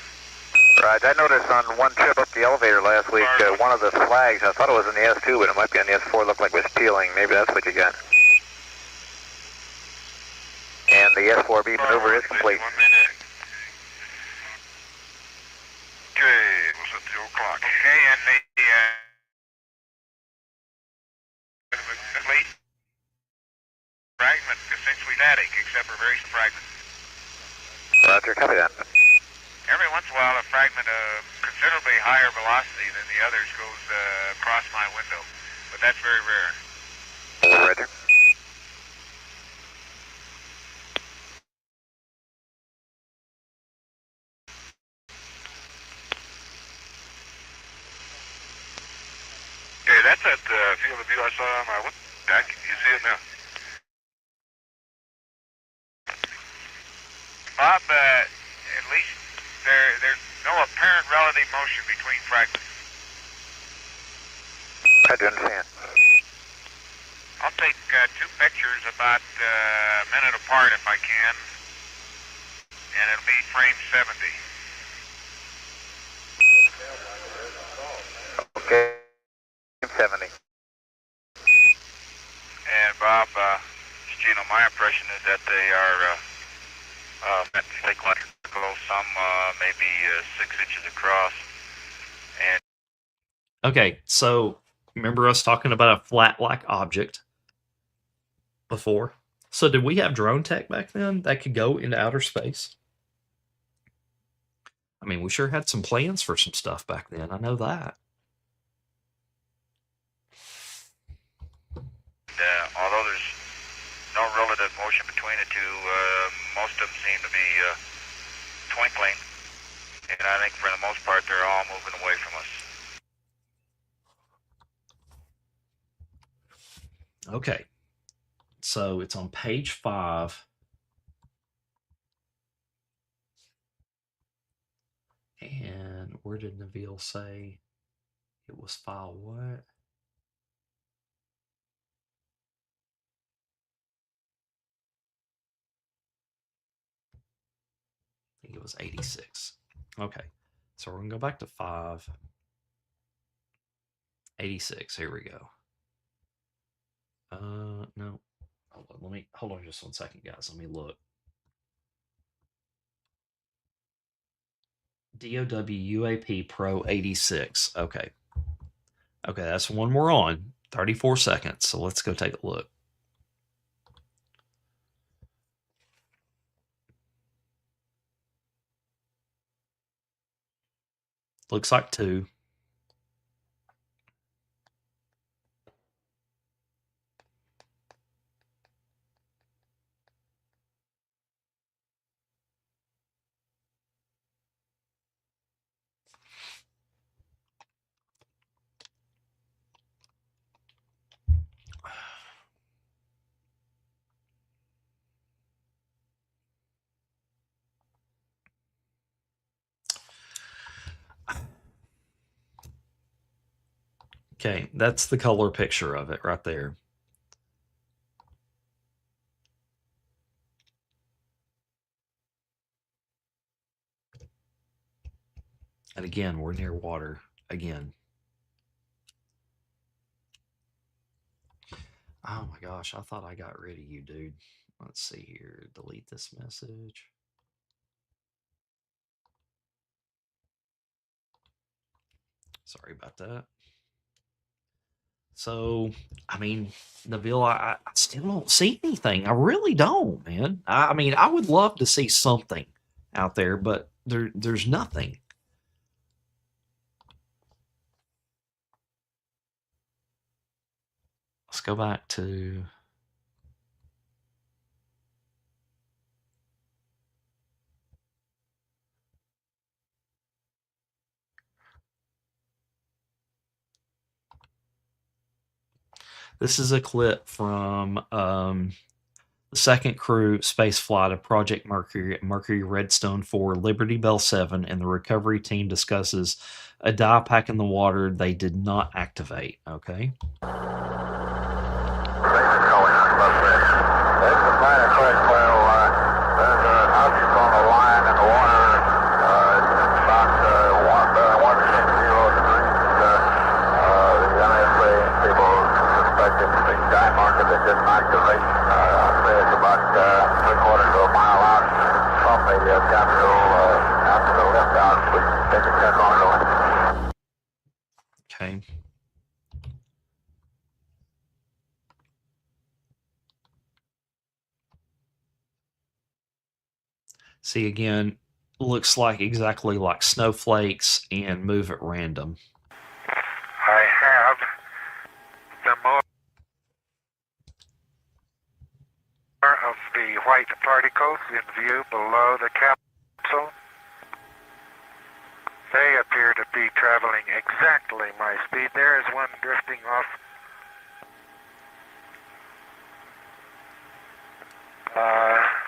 Right, I noticed on one trip up the elevator last week, one of the flags, I thought it was in the S2, but it might be on the S4, looked like it was peeling. Maybe that's what you got. And the S4B maneuver is complete. 1 minute. Okay, it was at 2 o'clock. Okay, and the complete fragment essentially static, except for very fragments. Roger, copy that. Every once in a while, a fragment of considerably higher velocity than the others goes across my window, but that's very rare. Roger. Okay, that's that field of view I saw on my window. Jack, you see it now? Bob, at least there's no apparent relative motion between fragments. I do understand. I'll take 2 pictures about a minute apart if I can, and it'll be frame 70. Okay, 70. And Bob, Gino, my impression is that they are some maybe 6 inches across. And Okay, so remember us talking about a flat-like object before? So did we have drone tech back then that could go into outer space? I mean, we sure had some plans for some stuff back then. I know that. although there's no relative motion between the two, most of them seem to be twinkling. And I think for the most part, they're all moving away from us. Okay. So it's on page 5. And where did Nabil say it was file what? I think it was 86. Okay. So we're going to go back to 5. 86. Here we go. No. Hold on just 1 second, guys. Let me look. DOW UAP Pro 86. Okay. Okay, that's one we're on. 34 seconds. So let's go take a look. Looks like 2. Okay, that's the color picture of it right there. And again, we're near water again. Oh my gosh, I thought I got rid of you, dude. Let's see here. Delete this message. Sorry about that. So, I mean, Neville, I still don't see anything. I really don't, man. I mean, I would love to see something out there, but there's nothing. Let's go back to. This is a clip from the second crew space flight of Project Mercury at Mercury Redstone 4 Liberty Bell 7, and the recovery team discusses a dye pack in the water they did not activate. Okay. Okay. See, again, looks like exactly like snowflakes and move at random. I have the more of the white particles in view below the capsule. They appear to be traveling exactly my speed. There is one drifting off.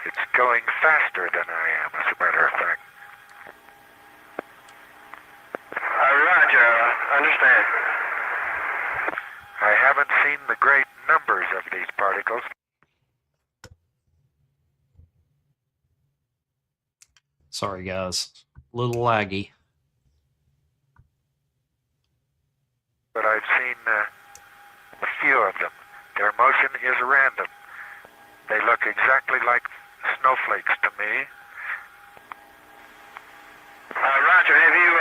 It's going faster than I am, as a matter of fact. Roger, understand. I haven't seen the great numbers of these particles. Sorry, guys. Little laggy. But I've seen a few of them. Their motion is random. They look exactly like snowflakes to me. Roger, have you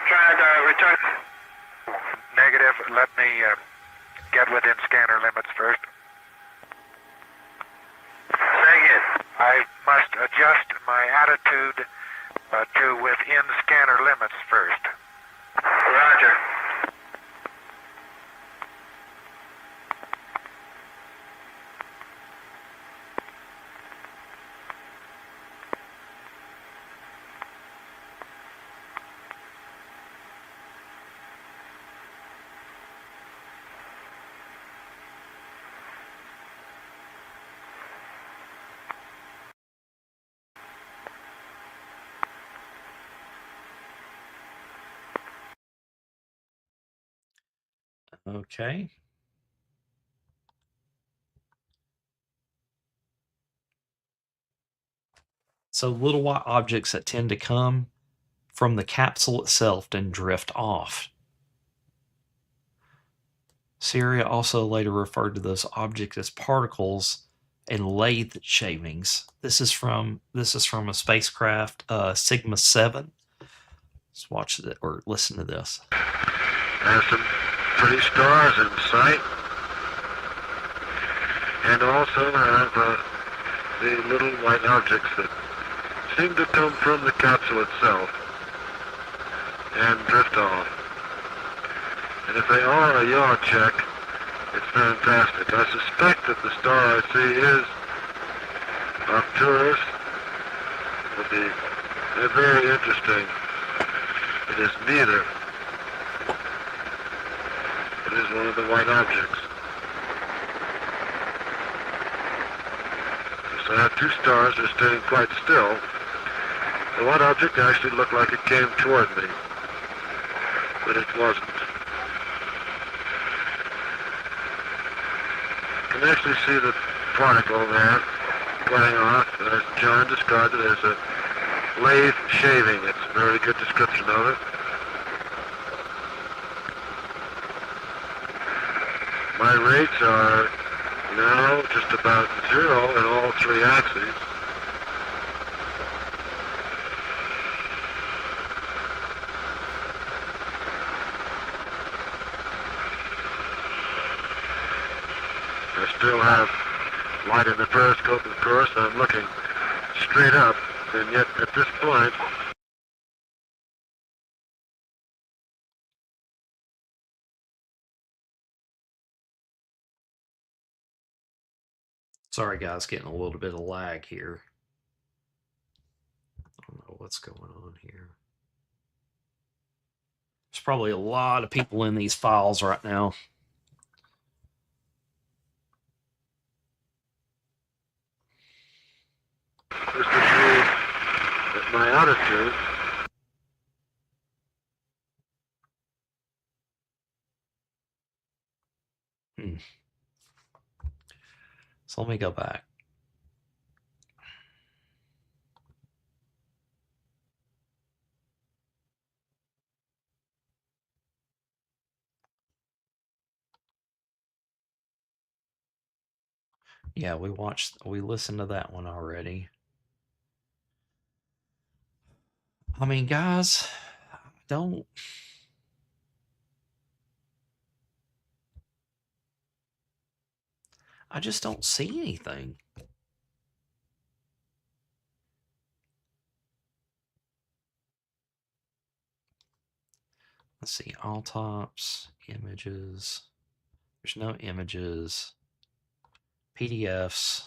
tried return? Negative. Let me get within scanner limits first. Say again. I must adjust my attitude to within scanner limits first. Roger. Okay. So little white objects that tend to come from the capsule itself and drift off. Syria also later referred to those objects as particles and lathe shavings. This is from a spacecraft Sigma 7. Let's watch it or listen to this. There's some pretty stars in sight. And also have the little white objects that seem to come from the capsule itself. and drift off. And if they are a yaw check, it's fantastic. I suspect that the star I see is Arcturus. Would be very interesting. It is neither. It is one of the white objects. So I have two stars that are staying quite still. The white object actually looked like it came toward me, but it wasn't. You can actually see the particle there going off, as John described it as a lathe shaving. It's a very good description of it. My rates are now just about 0 in all three axes. I still have light in the periscope, of course. I'm looking straight up, and yet at this point, Sorry, guys, getting a little bit of lag here. I don't know what's going on here. There's probably a lot of people in these files right now. just to see at my altitude, So let me go back. Yeah, we listened to that one already. I mean, guys, I just don't see anything. Let's see, all tops, images. There's no images. PDFs.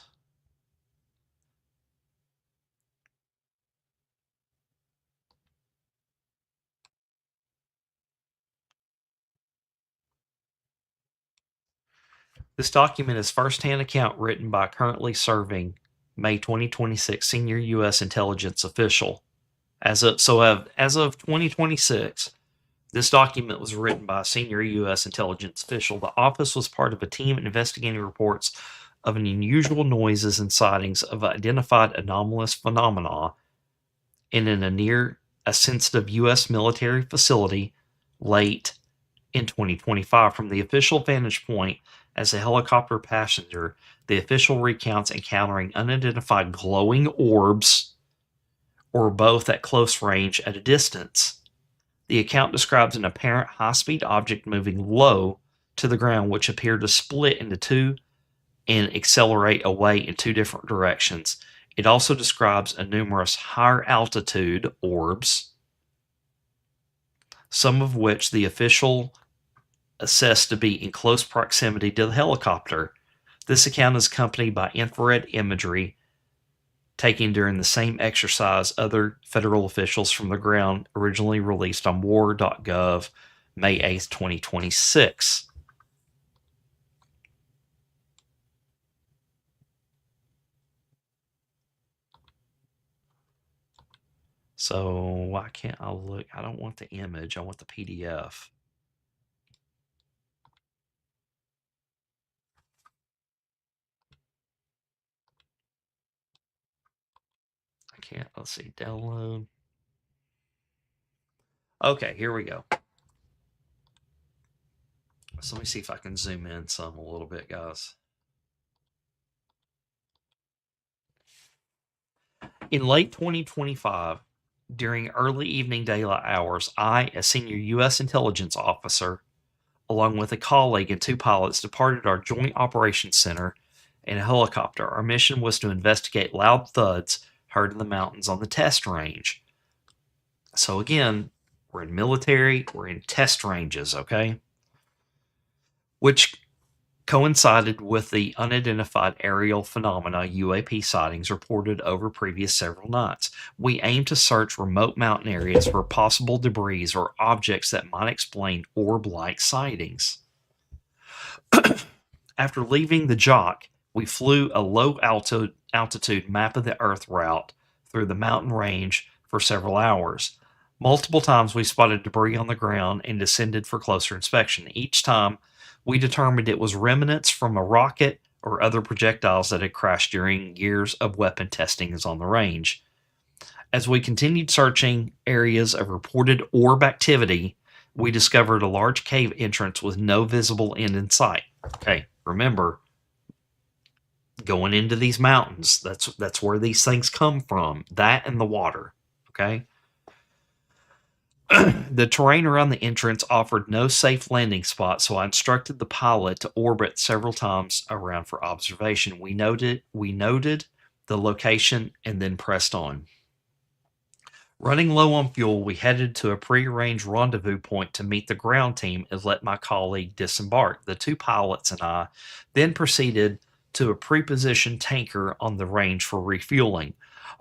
This document is first-hand account written by currently serving May 2026 senior U.S. intelligence official. As of 2026, this document was written by a senior U.S. intelligence official. The office was part of a team investigating reports of unusual noises and sightings of identified anomalous phenomena in a sensitive U.S. military facility late in 2025. From the official vantage point, as a helicopter passenger, the official recounts encountering unidentified glowing orbs or both at close range at a distance. The account describes an apparent high-speed object moving low to the ground, which appeared to split into two and accelerate away in two different directions. It also describes a numerous higher altitude orbs, some of which the official assessed to be in close proximity to the helicopter. This account is accompanied by infrared imagery taken during the same exercise other federal officials from the ground originally released on war.gov May 8th, 2026. So why can't I look? I don't want the image. I want the PDF. I can't. Let's see. Download. Okay, here we go. So let me see if I can zoom in some a little bit, guys. In late 2025, during early evening daylight hours, I, a senior U.S. intelligence officer, along with a colleague and two pilots, departed our Joint Operations Center in a helicopter. Our mission was to investigate loud thuds heard in the mountains on the test range. So again, we're in military, we're in test ranges, okay? Which coincided with the unidentified aerial phenomena UAP sightings reported over previous several nights. We aim to search remote mountain areas for possible debris or objects that might explain orb-like sightings. After leaving the Jock, we flew a low altitude map of the Earth route through the mountain range for several hours. Multiple times we spotted debris on the ground and descended for closer inspection. Each time we determined it was remnants from a rocket or other projectiles that had crashed during years of weapon testings on the range. As we continued searching areas of reported orb activity, we discovered a large cave entrance with no visible end in sight. Okay, remember, going into these mountains, that's where these things come from, that and the water, okay? The terrain around the entrance offered no safe landing spot, so I instructed the pilot to orbit several times around for observation. We noted the location and then pressed on. Running low on fuel, we headed to a prearranged rendezvous point to meet the ground team and let my colleague disembark. The two pilots and I then proceeded to a pre-positioned tanker on the range for refueling.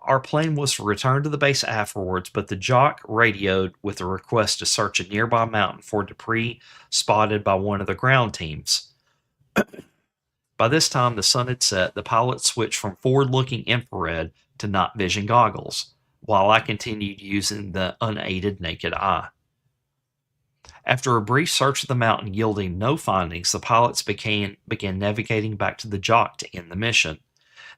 Our plan was to return to the base afterwards, but the Jock radioed with a request to search a nearby mountain for debris spotted by one of the ground teams. By this time, the sun had set. The pilot switched from forward-looking infrared to night vision goggles, while I continued using the unaided naked eye. After a brief search of the mountain yielding no findings, the pilots began navigating back to the Jock to end the mission.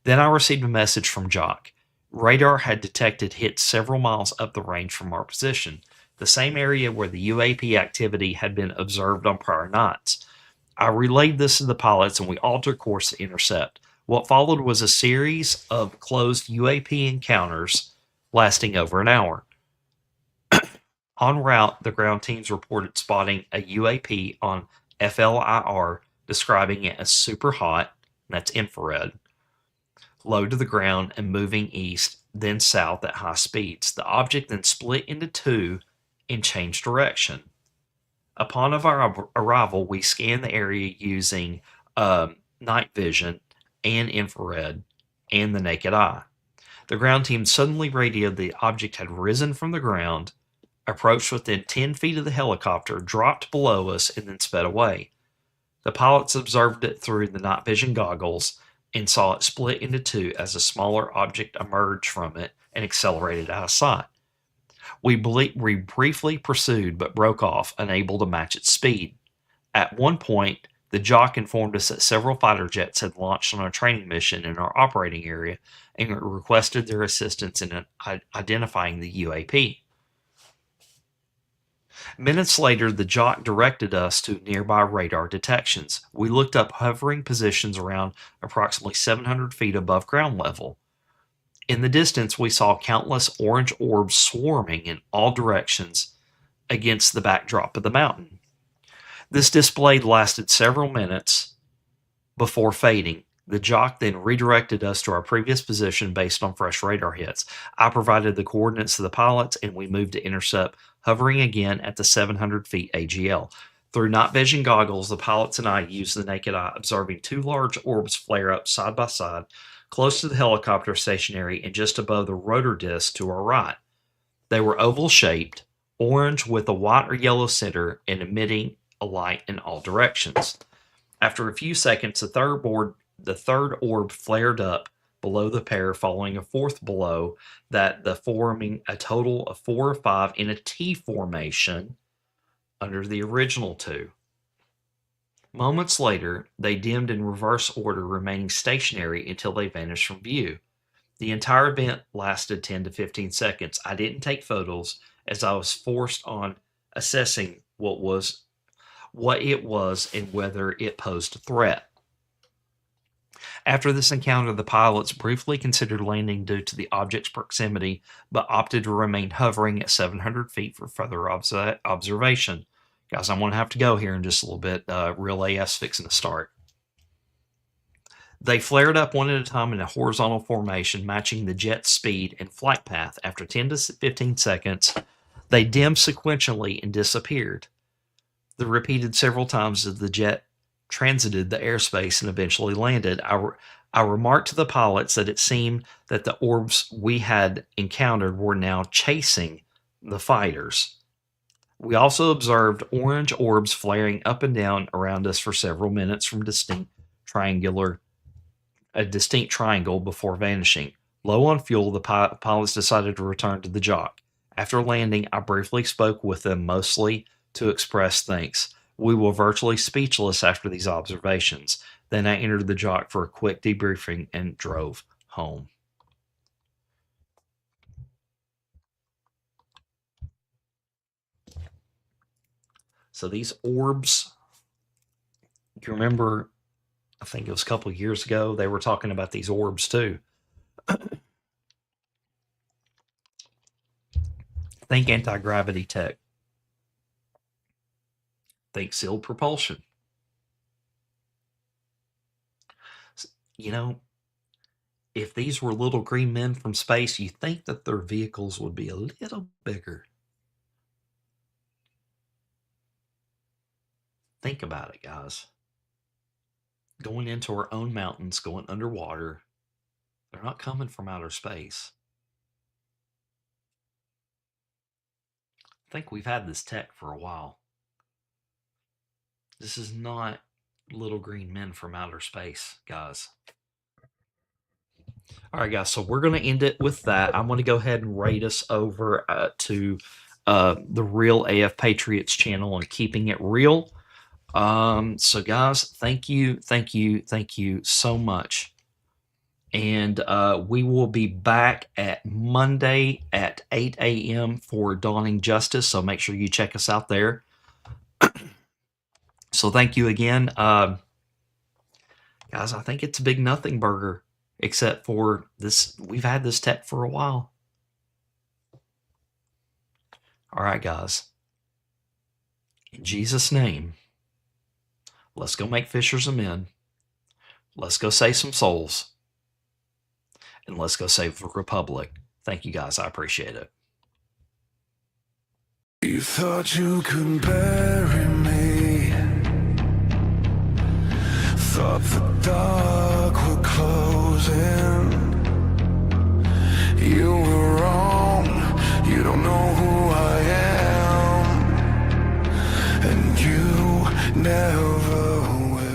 Then I received a message from Jock. Radar had detected hits several miles up the range from our position, the same area where the UAP activity had been observed on prior nights. I relayed this to the pilots and we altered course to intercept. What followed was a series of closed UAP encounters lasting over an hour. En route, the ground teams reported spotting a UAP on FLIR, describing it as super hot, that's infrared, low to the ground and moving east, then south at high speeds. The object then split into two and changed direction. Upon our arrival, we scanned the area using night vision and infrared and the naked eye. The ground team suddenly radioed the object had risen from the ground, approached within 10 feet of the helicopter, dropped below us, and then sped away. The pilots observed it through the night vision goggles and saw it split into two as a smaller object emerged from it and accelerated out of sight. We briefly pursued but broke off, unable to match its speed. At one point, the Jock informed us that several fighter jets had launched on a training mission in our operating area and requested their assistance in identifying the UAP. Minutes later, the Jock directed us to nearby radar detections. We looked up hovering positions around approximately 700 feet above ground level. In the distance, we saw countless orange orbs swarming in all directions against the backdrop of the mountain. This display lasted several minutes before fading. The Jock then redirected us to our previous position based on fresh radar hits. I provided the coordinates to the pilots, and we moved to intercept, hovering again at the 700 feet AGL. Through night vision goggles, the pilots and I used the naked eye, observing two large orbs flare up side by side, close to the helicopter stationary and just above the rotor disc to our right. They were oval-shaped, orange with a white or yellow center, and emitting a light in all directions. After a few seconds, the third orb flared up below the pair, following a fourth below that, forming a total of 4 or 5 in a T formation under the original two. Moments later, they dimmed in reverse order, remaining stationary until they vanished from view. The entire event lasted 10 to 15 seconds. I didn't take photos as I was forced on assessing what it was and whether it posed a threat. After this encounter, the pilots briefly considered landing due to the object's proximity, but opted to remain hovering at 700 feet for further observation. Guys, I'm going to have to go here in just a little bit. Real AF's fixing to start. They flared up one at a time in a horizontal formation, matching the jet's speed and flight path. After 10 to 15 seconds, They dimmed sequentially and disappeared. They repeated several times as the jet transited the airspace and eventually landed. I remarked to the pilots that it seemed that the orbs we had encountered were now chasing the fighters. We also observed orange orbs flaring up and down around us for several minutes from a distinct triangle before vanishing. Low on fuel, the pilots decided to return to the jock. After landing, I briefly spoke with them, mostly to express thanks. We were virtually speechless after these observations. Then I entered the jock for a quick debriefing and drove home. So these orbs, you remember, I think it was a couple of years ago, they were talking about these orbs too. Think anti-gravity tech. Think sealed propulsion. You know, if these were little green men from space, you think that their vehicles would be a little bigger. Think about it, guys. Going into our own mountains, going underwater, they're not coming from outer space. I think we've had this tech for a while. This is not little green men from outer space, guys. All right, guys, so we're going to end it with that. I'm going to go ahead and rate us over to the Real AF Patriots channel on Keeping It Real. So, guys, thank you so much. And we will be back at Monday at 8 a.m. for Dawning Justice, so make sure you check us out there. So thank you again. Guys, I think it's a big nothing burger, except for this. We've had this tech for a while. All right, guys. In Jesus' name, let's go make fishers of men. Let's go save some souls. And let's go save the Republic. Thank you, guys. I appreciate it. You thought you could bury me. Thought the dark would close in. You were wrong. You don't know who I am. And you never will.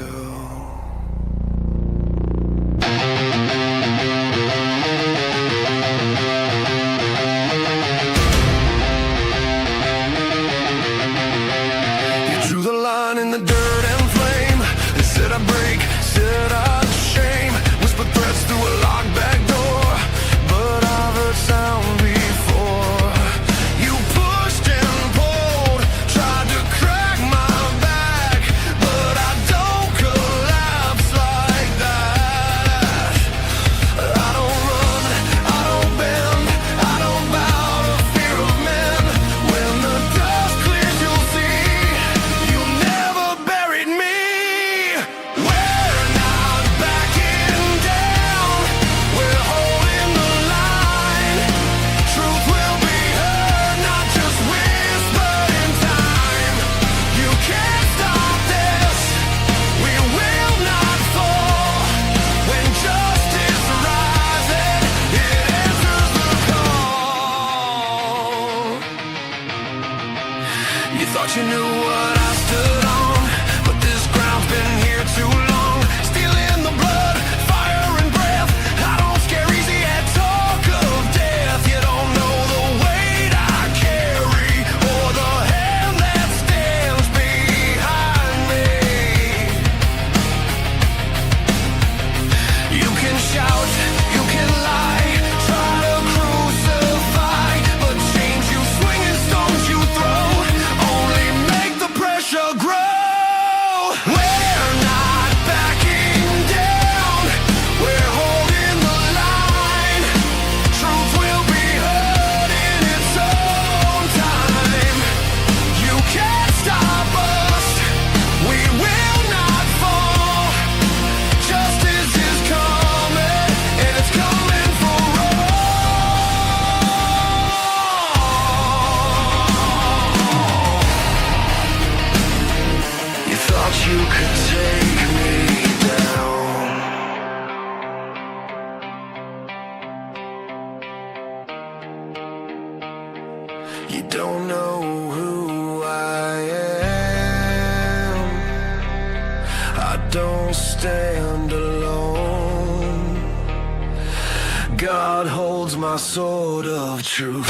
You drew the line in the dirt and flame. They said I break, said I'd shame. Whispered threats through a locked back door. But I've heard sound before. You You don't know who I am. I don't stand alone. God holds my sword of truth.